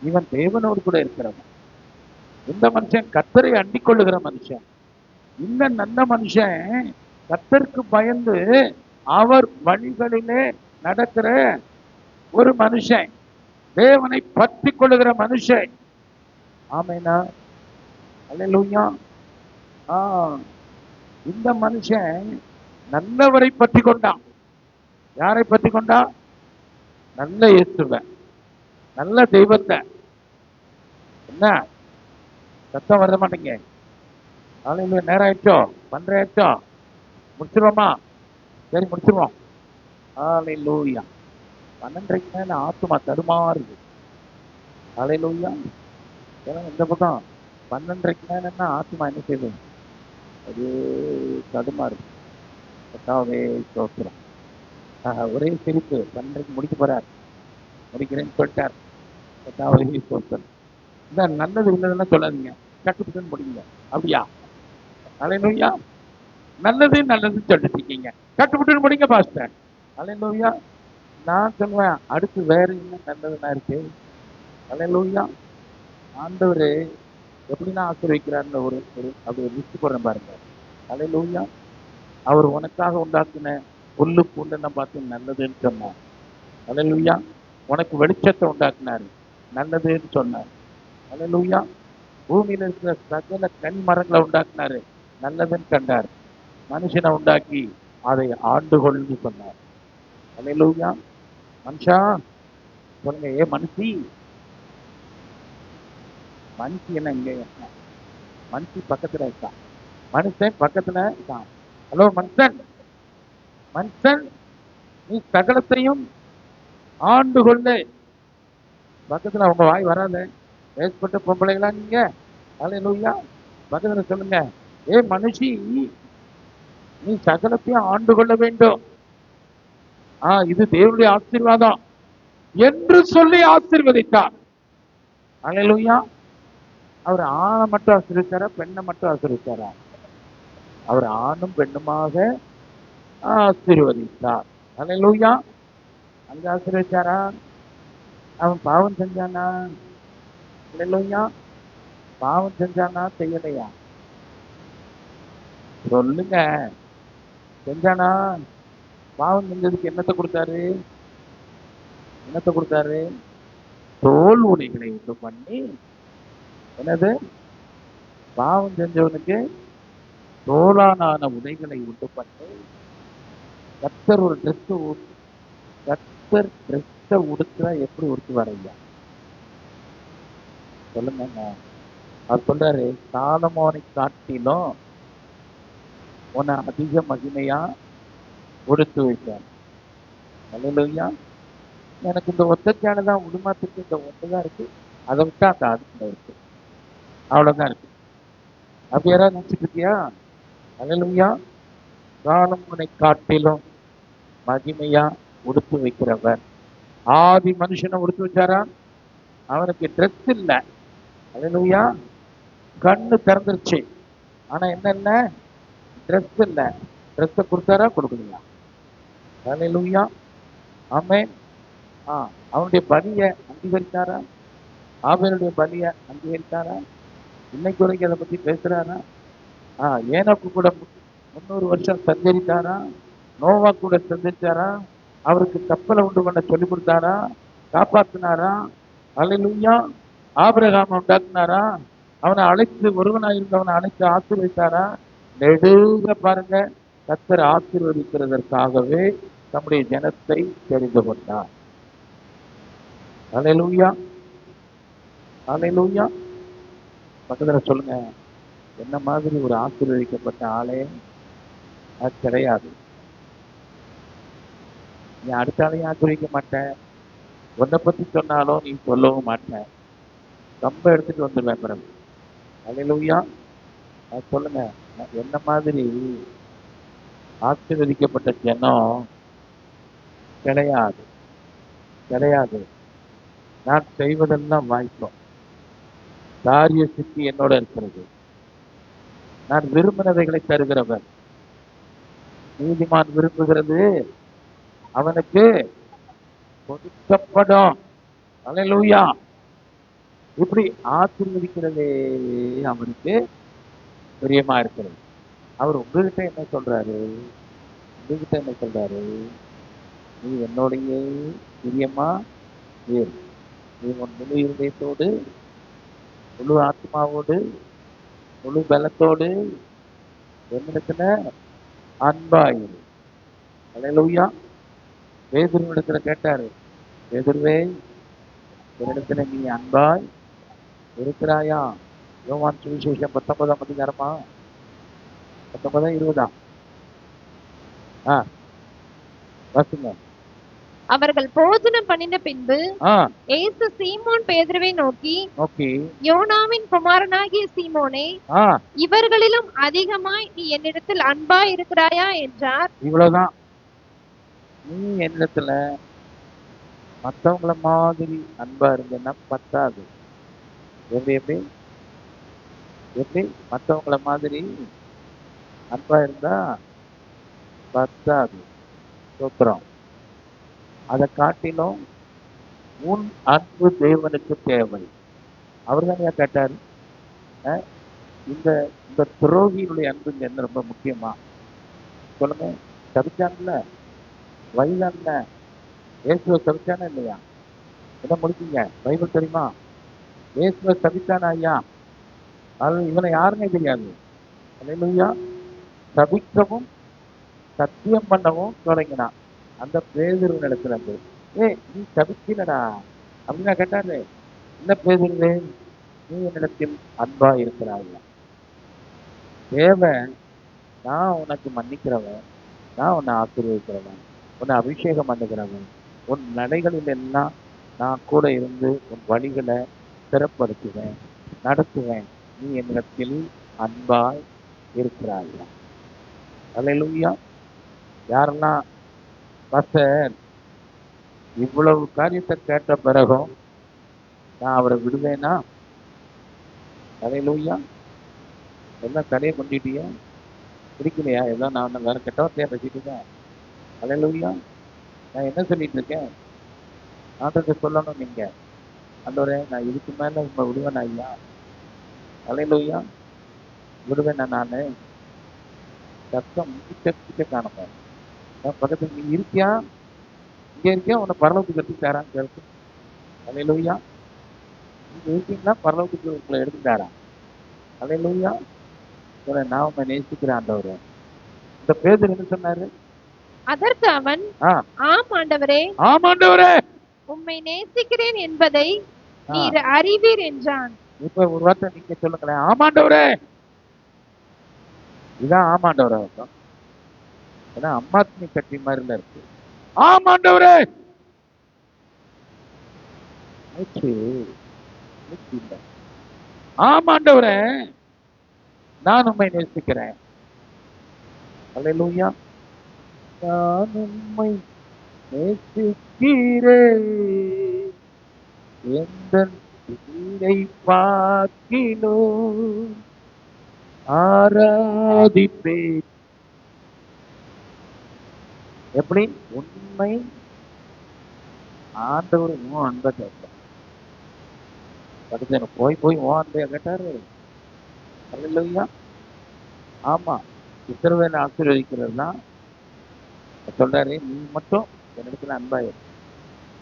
இவன் தேவனோடு கூட இருக்கிறவன். இந்த மனுஷன் கர்த்தரை அண்டிக் கொள்ளுகிற மனுஷன். இந்த நல்ல மனுஷன் கர்த்தருக்கு பயந்து அவர் வழிகளிலே நடக்கிற ஒரு மனுஷன், தேவனை பற்றி கொள்ளுகிற மனுஷன். ஆமேனா? அல்லேலூயா. இந்த மனுஷன் நல்லவரை பற்றி கொண்டான். யாரை பற்றி கொண்டா? நல்ல இயேசுவை, நல்ல தெய்வத்தை. என்ன சத்தம் வர மாட்டேங்க? நாளைக்கு நேரம் ஆயிடுச்சோ, 12 ஆயிடுச்சோ, முடிச்சிருவோமா? சரி, முடிச்சிருவோம். அல்லேலூயா. 12:30 மேல ஆத்துமா தடுமாறுது. அல்லேலூயா. இந்த பக்கம் 12:30 மேலன்னா ஆத்துமா என்ன செய்யுது? அது தடுமாறுது. கர்த்தாவே ஸ்தோத்திரம். ஒரே சிரிப்பு. 12:30 முடிக்க போறார், முடிக்கிறேன்னு சொல்லிட்டார். கர்த்தாவே ஸ்தோத்திரம். இந்த நல்லது இல்லைன்னா சொல்லாதீங்க, கட்டுப்பட்டு முடிங்க. அப்படியா? அல்லேலூயா. நல்லதுன்னு சொல்லிட்டு இருக்கீங்க, கட்டுப்பட்டு முடிங்க பாஸ்டர். அல்லேலூயா. நான் சொல்லுவேன், அடுத்து வேற என்ன நல்லதுன்னா இருக்கு? அல்லேலூயா. ஆண்டவர் எப்படின்னா ஆசீர்வதிக்கிறார்னு ஒரு அப்படி ஒரு லிஸ்ட் போடுறேன் பாருங்க. அல்லேலூயா. அவர் உனக்காக உண்டாக்குன புல்லு பூண்டெல்லாம் பார்த்து நல்லதுன்னு சொன்னார். அல்லேலூயா. உனக்கு வெளிச்சத்தை உண்டாக்குனாரு, நல்லதுன்னு சொன்னார். அல்லேலூயா. பூமியில இருக்கிற சகல கனி மரங்களை உண்டாக்குனாரு, நல்லதுன்னு கண்டார். மனுஷனை உண்டாக்கி அதை ஆண்டுகொள்னு சொன்னார். அல்லேலூயா. மனுஷா சொல்லுங்க, ஏ மனுஷி. மனுஷி என்ன இங்க? மனுஷி பக்கத்துல இருக்கான், மனுஷன் பக்கத்துல இருக்கான். ஹலோ மனுஷன், மனுஷன் நீ சகலத்தையும் ஆண்டு கொண்டு. பக்கத்துல அவங்க வாய் வராத, வேஸ்பட்ட பொம்பளைகளா நீங்க? அல்லேலூயா. பக்கத்துல சொல்லுங்க, ஏ மனுஷி, நீ சகலத்தையும் ஆண்டு கொள்ள வேண்டும். இது தேவனுடைய ஆசீர்வாதம் என்று சொல்லி ஆசீர்வதித்தார். அல்லேலூயா. அவர் ஆணை மட்டும் ஆசீர்வதித்தாரா, பெண்ணை மட்டும் ஆசீர்வதித்தாரா? அவர் ஆணும் பெண்ணுமாக ஆசீர்வதித்தார். அல்லேலூயா. அங்க ஆசீர்வதித்தாரா? அவன் பாவம் செஞ்சானா? அல்லேலூயா. பாவம் செஞ்சானா செய்யலையா? சொல்லுங்க. செஞ்சானா? பாவம் செஞ்சதுக்கு என்னத்தை கொடுத்தாரு? என்னத்தை கொடுத்தாரு? தோல் உடைகளை உண்டு பண்ணி. என்னது? பாவம் செஞ்சவனுக்கு தோலான உடைகளை உண்டு பண்ணி. கர்த்தர் ஒரு ட்ரெஸ், கர்த்தர் ட்ரெஸ்ஸை உடுத்துறா எப்படி உடுத்துவார் ஐயா? சொல்லுங்க. அவர் சொல்றாரு, சாலமோனை காட்டிலும் உன்னை அதிக மகிமையா உடுத்து வைத்தார். அல்லேலூயா. எனக்கு இந்த ஒத்தச்சாலை தான் உடுமாத்துக்கு, இந்த ஒன்றுதான் இருக்கு, அதை விட்டா அந்த அடுத்த இருக்கு, அவ்வளவுதான் இருக்கு. அப்படி யாராவது நினைச்சிட்டு இருக்கியா? அல்லேலூயா. சாலமோனை காட்டிலும் மகிமையா உடுத்து வைக்கிறவர். ஆதி மனுஷனை உடுத்து வச்சாரா? அவனுக்கு ட்ரெஸ் இல்ல. அல்லேலூயா. கண்ணு திறந்துருச்சு. ஆனா என்ன இல்ல? ட்ரெஸ் இல்ல. ட்ரெஸ்ஸை கொடுத்தாரா கொடுக்கலையா? அல்லேலூயா. ஆமென். அவனுடைய பலியை அங்கீகரித்தாரா? ஆபேலுடைய பலியை அங்கீகரித்தாரா? இன்னைக்கு வரைக்கும் அதை பத்தி பேசுறாரா? ஏனோக்கு கூட 300 வருஷம் சஞ்சரித்தாரா? நோவா கூட சந்திச்சாரா? அவருக்கு கப்பலை உண்டு பண்ண சொல்லி கொடுத்தாரா? காப்பாத்தினாரா? அல்லேலூயா. ஆபிரகாம் உண்டாக்குனாரா? அவனை அழைத்து ஒருவனாயிருந்தவனை அழைத்து ஆசீர்வதித்தாரா? நெடுக பாருங்க, கர்த்தர் ஆசீர்வதிக்கிறதற்காகவே தம்முடைய ஜனத்தை தெரிந்து கொண்டார். அல்லேலூயா. அல்லேலூயா. பக்கத்துல சொல்லுங்க, என்ன மாதிரி ஒரு ஆசீர்வதிக்கப்பட்ட ஆளே அது கிடையாது. நீ அடுத்த ஆளையும் ஆசீர்வதிக்க மாட்டேன், உன்னை பத்தி சொன்னாலும் நீ சொல்லவும் மாட்டேன், ரொம்ப எடுத்துட்டு வந்துடுவேன் பிறகு. அல்லேலூயா. சொல்லுங்க, என்ன மாதிரி ஆசீர்வதிக்கப்பட்ட ஜனம் கிடையாது, கிடையாது. நான் செய்வதெல்லாம் வாய்ப்போம். காரிய சித்தி என்னோட இருக்கிறது. நான் விரும்பினவைகளை தருகிறவன். நீதிமான் விரும்புகிறது அவனுக்கு கொடுக்கப்படும். அல்லேலூயா. இப்படி ஆசீர்வதிக்கிறதே அவனுக்கு பிரியமா இருக்கிறது. அவர் உங்ககிட்ட என்ன சொல்றாரு? உங்ககிட்ட என்ன சொல்றாரு? நீ என்னோடைய பிரியமா இரு. நீ உன் முழு இருதயத்தோடு, முழு ஆத்மாவோடு, முழு பலத்தோடு என்னிடத்துல அன்பாயிரு. அல்லேலூயா. பேதுருவிடத்துல கேட்டாரு, பேதுருவே, என்னிடத்துல நீ அன்பாய் இருக்கிறாயா? யோவான் சுவிசேஷம் 19ஆம் அதிகாரமா, 19 20? வாசிங்க. அவர்கள் போஜனம் பண்ணின பின்பு இயேசு சீமோன் பேதுருவை நோக்கி, யோனாவின் குமாரனாகிய சீமோனே, இவர்களிலும் அதிகமாய் நீ என்னிடத்தில் அன்பாய் இருக்கிறாயா என்றார். இவ்வளவுதான். நீ என்னிடத்துல மற்றவங்கள மாதிரி அன்பா இருந்தேன்னா பத்தாது. எப்படி எப்படி எப்படி மற்றவங்கள மாதிரி அன்பா இருந்தா பத்தாது. சூத்திரம். அதை காட்டிலும் உன் அன்பு தேவனுக்கு தேவை. அவர் தான் கேட்டாரு, இந்த இந்த துரோகியினுடைய அன்பு என்ன ரொம்ப முக்கியமா சொல்லுங்க. சபிச்சான்ல, வயதான்ல, இயேசுவை சபிச்சானா இல்லையா? என்ன முடிச்சீங்க? பைபிள் தெரியுமா? இயேசுவை சபிச்சானா ஐயா? அது இவனை யாருன்னே தெரியாது. அல்லேலூயா. சபிக்கவும் சத்தியம் பண்ணவும் தொடங்கினான். அந்த பேதுருவின் இடத்துல இருந்து, நீ சபிச்சினடா அப்படின்னா கேட்டாரு, என்ன பேதுருவே, நீ என்னிடத்தில் அன்பா இருக்கிறாயா? தேவன், நான் உனக்கு மன்னிக்கிறவன், நான் உன்னை ஆசீர்வதிக்கிறவன், உன்னை அபிஷேகம் பண்ணுகிறவன், உன் நடைகளில் எல்லாம் நான் கூட இருந்து உன் வழிகளை சிறப்படுத்துவேன், நடத்துவேன். நீ என்னிடத்தில் அன்பாய் இருக்கிறாயா? அல்லேலூயா. யாரெல்லாம் பாஸ்டர் இவ்வளவு காரியத்தை கேட்ட பிறகும் நான் அவரை விடுவேனா? அல்லேலூயா. எல்லாம் தலையை கொண்டிட்டியா? பிடிக்கலையா? எல்லாம் நான் வேற கெட்ட வார்த்தையா பேசிட்டு. அல்லேலூயா. நான் என்ன சொல்லிட்டு இருக்கேன்? ஆண்டவர்கிட்ட சொல்லணும், நீங்க ஆண்டவரே நான் இதுக்கு மேல உங்க விடுவேன் ஐயா. அல்லேலூயா. விடுவேன் நானு. சத்தம் கிட்ட காணுங்க. பக்கத்துல நீ இருக்கியா? இங்க இருக்கியா? உன்னை பரலோகத்துக்கு எடுத்துட்டாரான்னு கேட்டு. அல்லேலூயா. நீங்க இருக்கீங்களா? பரலோகத்துக்கு உங்களை எடுத்துட்டாரா? அல்லேலூயா. நான் உண்மை நேசிக்கிறேன் ஆண்டவரே. இந்த பேதுரு என்ன சொன்னாரு? அதற்கு அவன், ஆம் ஆண்டவரே, ஆம் ஆண்டவரே, உம்மை நேசிக்கிறேன் என்பதை நீர் அறிவீர் என்றான். இப்ப ஒரு வார்த்தை நீங்க சொல்லுங்களேன், ஆமாண்டவரே. இதான் ஆமாண்டவரே. ஏன்னா அம்மாத்மி கட்சி மாதிரில இருக்கு. ஆமாண்டவரே. ஆமாண்டவரே, நான் உம்மை நேசிக்கிறேன். அல்லேலூயா. நான் உம்மை நேசிக்கிறேன், எந்த உன்னை பார்க்கிலோ ஆராதிப்பே. எப்படி உண்மை ஆண்டவர் உன் அன்பை கேட்பார். படிச்ச போய் போய் உன் அன்பைய கேட்டாரு. அல்லேலூயா. ஆமா, இஸ்ரவேலை ஆசீர்வதிக்கிறது தான் சொல்றாரு, நீ மட்டும் என்னிடத்துல அன்பாயிரு.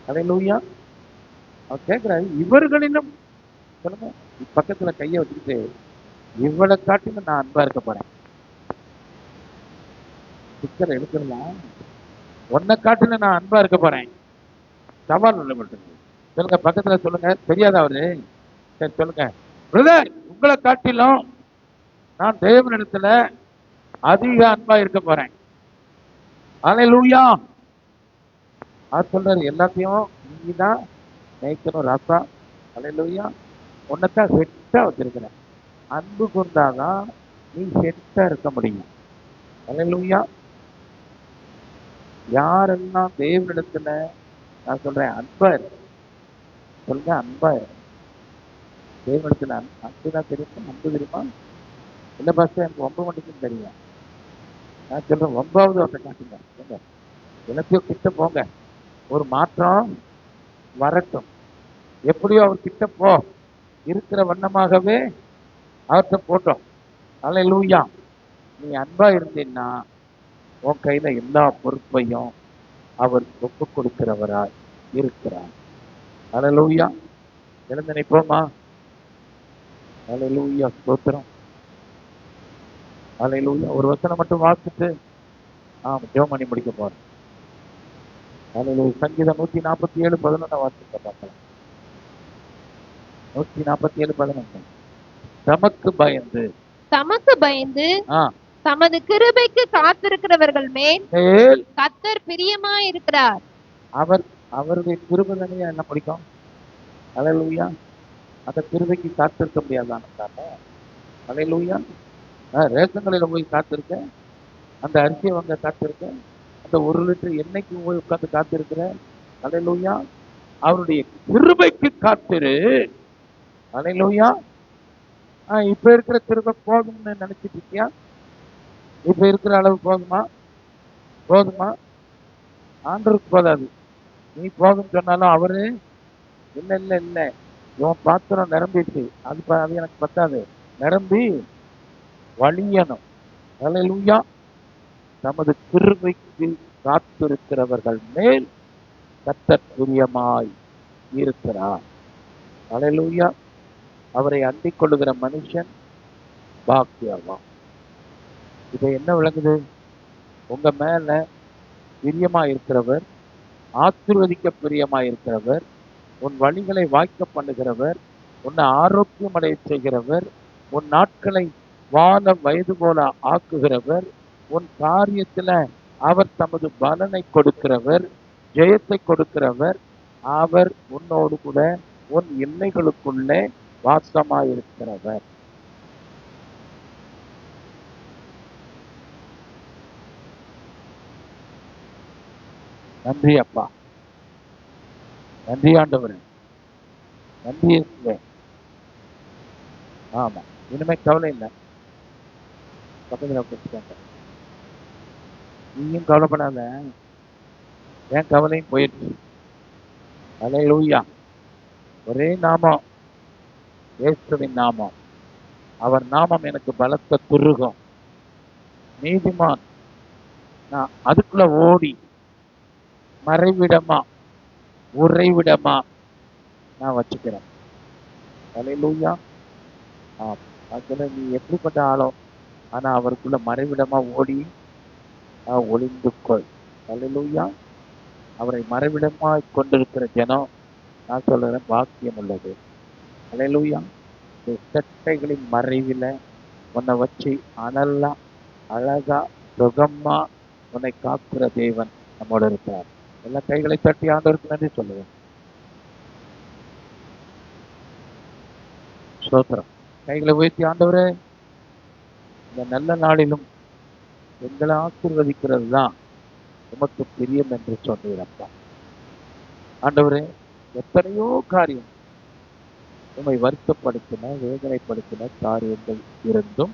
அல்லேலூயா. அவர் கேட்கிறாரு, இவர்களிலும் சொல்லுங்க, பக்கத்துல கையை வச்சுக்கிட்டு இவளை காட்டிலும் நான் அன்பா இருக்க போறேன். சிக்கரை எடுத்துடலாம், உன்னை காட்டிலும் நான் அன்பா இருக்க போறேன். சவால் உள்ள மட்டும் சொல்லுங்க, பக்கத்துல சொல்லுங்க. தெரியாதா அவரு? சரி சொல்லுங்க, பிரதர் உங்களை காட்டிலும் நான் தேவனிடத்துல அதிக அன்பா இருக்க போறேன். அல்லேலூயா. அவர் சொல்றாரு, எல்லாத்தையும் நீதான் மேய்க்கணும் ராசா. அல்லேலூயா. உன்னைத்தான் ஹெட்டா வச்சிருக்கிறேன். அன்பு கொண்டாதான் நீ ஹெட்டா இருக்க முடியும். அல்லேலூயா. யாரெல்லாம் தேவனிடத்துல நான் சொல்றேன் அன்பா இருக்கு, சொல்லுங்க அன்பா இருக்கு. தேவனிடத்துல அன்புதான் தெரியுமா? அன்பு தெரியுமா? இல்ல பாஸ்டர் எனக்கு 9 மணிக்கும் தெரியும். நான் சொல்றேன் 9வது அவர்கிட்ட காட்டுங்க. எனக்கோ கிட்ட போங்க, ஒரு மாற்றம் வரட்டும். எப்படியோ அவர் கிட்ட போ, இருக்கிற வண்ணமாகவே அவர்கிட்ட போட்டோம். அல்லேலூயா. நீ அன்பா இருந்தீன்னா உன் கையில எல்லா பொறுப்பையும் அவர் ஒப்பு கொடுக்கிறவராய் இருக்கிறார். அல்லேலூயா. எழுந்து நினைப்போமா? அல்லேலூயா. ஸ்தோத்திரம். அல்லேலூயா. ஒரு வசனம் மட்டும் வாசிட்டு ஜெபம் பண்ணி முடிக்க போறேன். அல்லேலூயா. சங்கீதம் 147:11 வாசிக்க பார்க்கலாம். 147:11. தமக்கு பயந்து தமது கிருபைக்கு காத்திருக்கிறவர்கள் மேல் கர்த்தர் பிரியமாய் இருக்கிறார். அவருடைய கிருபை தானே என்ன பிடிக்கும். அல்லேலூயா. அந்த கிருபைக்கு காத்திருக்க முடியாதான்னு. அல்லேலூயா. ரேஷன் கடையில போய் காத்திருக்க, அந்த அரிசியை வாங்க காத்திருக்க, அந்த 1 லிட்டர் எண்ணெய்க்கு போய் உட்காந்து காத்திருக்கிற. அல்லேலூயா. அவருடைய கிருபைக்கு காத்திரு. அல்லேலூயா. இப்ப இருக்கிற கிருபை போதும்னு நினைச்சிட்டு இருக்கியா? இப்ப இருக்கிற அளவு போதுமா? ஆண்டவருக்கு போதாது. நீ போதும் சொன்னாலும் அவரு இல்ல இல்ல இல்ல, இவன் பாத்திரம் நிரம்பிச்சு, அது எனக்கு பத்தாது, நிரம்பி வழியணும். அல்லேலூயா. தமது கிருபைக்கு காத்திருக்கிறவர்கள் மேல் கர்த்தர் பிரியமாய் இருக்கிறார். அல்லேலூயா. அவரை அண்டிக் கொள்ளுகிற மனுஷன் பாக்கியவான். இதை என்ன விளங்குது? உங்க மேல பிரியமா இருக்கிறவர், ஆசீர்வதிக்க பிரியமா இருக்கிறவர், உன் வழிகளை வாய்க்க பண்ணுகிறவர், உன்னை ஆரோக்கியம் அடைய செய்கிறவர், உன் நாட்களை வாழ வயது போல ஆக்குகிறவர், உன் காரியத்துல அவர் தமது பலனை கொடுக்கிறவர், ஜெயத்தை கொடுக்கிறவர். அவர் உன்னோடு கூட உன் எல்லைகளுக்குள்ளே வாசமாயிருக்கிறவர். நன்றி அப்பா, நன்றி ஆண்டவரே, நன்றி இயேசுவே. ஆமா, இனிமே கவலை இல்லை. பக்கத்துல உட்காந்துக்கோங்க. நீயும் கவலைப்படாத, என் கவலையும் போயிடுச்சு. அல்லேலூயா. ஒரே நாமம், இயேசுவின் நாமம். அவர் நாமம் எனக்கு பலத்த துருகம். நீதிமான் நான் அதுக்குள்ள ஓடி மறைவிடமா உறைவிடமா நான் வச்சுக்கிறேன். அல்லேலூயா. நீ எப்படிப்பட்ட ஆளோ, ஆனா அவருக்குள்ள மறைவிடமா ஓடி ஒளிந்து கொள். அல்லேலூயா. அவரை மறைவிடமா கொண்டிருக்கிற ஜனம் நான் சொல்றேன் பாக்கியம் உள்ளது. அல்லேலூயா. சட்டைகளின் மறைவில உன்னை வச்சு அனல்லா அழகா சுகமா உன்னை காக்குற தேவன் நம்மோட இருக்கிறார். எல்லா கைகளை தட்டி ஆண்டவருக்கு நன்றி சொல்லுவேன். ஸ்தோத்திரம். கைகளை உயர்த்தி, ஆண்டவரே இந்த நல்ல நாளிலும் எங்களை ஆசீர்வதிக்கிறது தான் உமக்கு பிரியம் என்று சொன்னீரப்பா. ஆண்டவரே எத்தனையோ காரியம் உம்மை வருத்தப்படுத்தின வேதனைப்படுத்தின காரியங்கள் இருந்தும்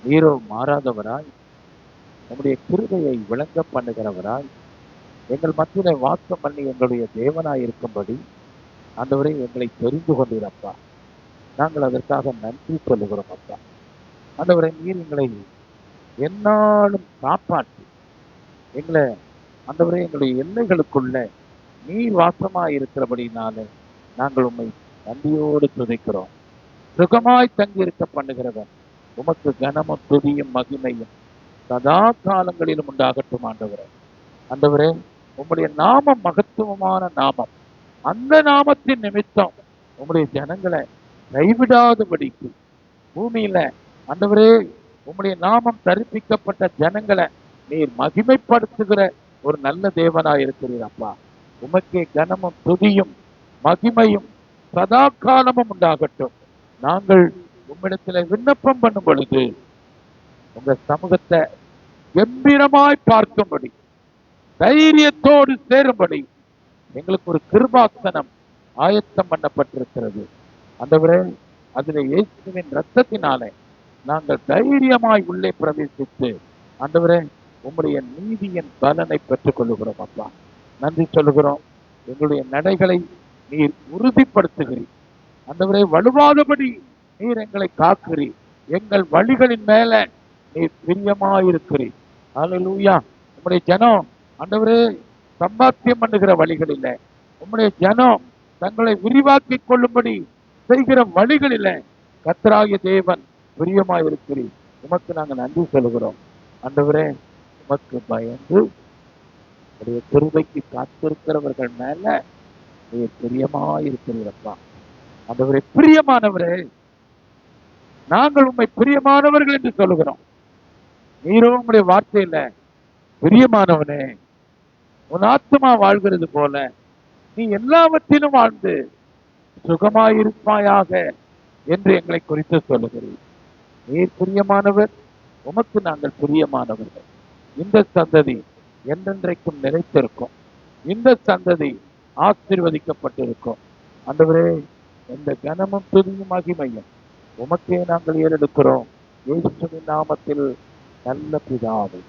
நீரோ மாறாதவராய், உம்முடைய கிருபையை விளங்க பண்ணுகிறவராய், எங்கள் மத்தியில வாசம் பண்ணி எங்களுடைய தேவனாய் இருக்கும்படி ஆண்டவரே எங்களை தெரிந்து கொண்டீரப்பா. நாங்கள் அதற்காக நன்றி சொல்லுகிறோம் அப்பா. ஆண்டவரே, நீர் எங்களை எந்நாளும் காப்பாற்றி எங்களை ஆண்டவரே எங்களுடைய எல்லைகளுக்குள்ள நீர் வாசமாய் இருக்கிறபடினாலே நாங்கள் உம்மை நன்றியோடு துதிக்கிறோம். சுகமாய் தங்கி இருக்க பண்ணுகிறவன் உமக்கு கனமும் துதியும் மகிமையும் சதா காலங்களிலும் உண்டாகட்டும் ஆண்டவரே. ஆண்டவரே, உம்முடைய நாமம் மகத்துவமான நாமம். அந்த நாமத்தின் நிமித்தம் உம்முடைய ஜனங்களை கைவிடாதபடிக்கு பூமியில ஆண்டவரே உம்முடைய நாமம் தரிப்பிக்கப்பட்ட ஜனங்களை நீர் மகிமைப்படுத்துகிற ஒரு நல்ல தேவனாய் இருக்கிறீர் அப்பா. உமக்கே கனமும் துதியும் மகிமையும் சதா காலமும் உண்டாகட்டும். நாங்கள் உம்மிடத்துல விண்ணப்பம் பண்ணும் பொழுது உங்க சமூகத்தை கம்பீரமாய் பார்க்கும்படி தைரியத்தோடு சேரும்படி எங்களுக்கு ஒரு கிருபாசனம் ஆயத்தம் பண்ணப்பட்டிருக்கிறது ஆண்டவரே. அதுல இயேசுவின் ரத்தத்தினாலே நாங்கள் தைரியமாய் உள்ளே பிரவேசித்து ஆண்டவரே உம்முடைய நீதியின் பலனை பெற்றுக் கொள்ளுகிறோம் அப்பா. நன்றி சொல்லுகிறோம். எங்களுடைய நடைகளை நீர் உறுதிப்படுத்துகிறீர் ஆண்டவரே. வலுவாதபடி நீர் எங்களை காக்கிறீர். எங்கள் வழிகளின் மேல நீர் பிரியமாயிருக்கிறீர். அல்லேலூயா. உம்முடைய ஜனம் ஆண்டவரே சம்பாத்தியம் பண்ணுகிற வழிகளில, உம்முடைய ஜனம் தங்களை விரிவாக்கி கொள்ளும்படி செய்கிற வழிகளில கர்த்தராகிய தேவன் பிரியமாயிருக்கிறீர். உமக்கு நாங்கள் நன்றி சொல்லுகிறோம் ஆண்டவரே. உமக்கு பயந்து உடைய கிருபைக்கு காத்திருக்கிறவர்கள் மேல நீர் பிரியமாயிருக்கிறீரப்பா. ஆண்டவரே, பிரியமானவரே, நாங்கள் உம்மை பிரியமானவர்கள் என்று சொல்லுகிறோம். நீரோ உம்முடைய வார்த்தையில பிரியமானவனே, உன் ஆத்மா வாழ்கிறது போல நீ எல்லாவற்றிலும் வாழ்ந்து சுகமாயிருப்பாயாக என்று எங்களை குறித்து சொல்லுகிறீர். நீர் பிரியமானவர், உமக்கு நாங்கள் பிரியமானவர்கள். இந்த சந்ததி என்றென்றைக்கும் நிலைத்திருக்கும். இந்த சந்ததி ஆசீர்வதிக்கப்பட்டிருக்கும். ஆண்டவரே, இந்த கனமும் துதியும் மகிமையும் உமக்கே நாங்கள் ஏறெடுக்கிறோம். இயேசுவின் நாமத்தில் நல்ல பிதாவே.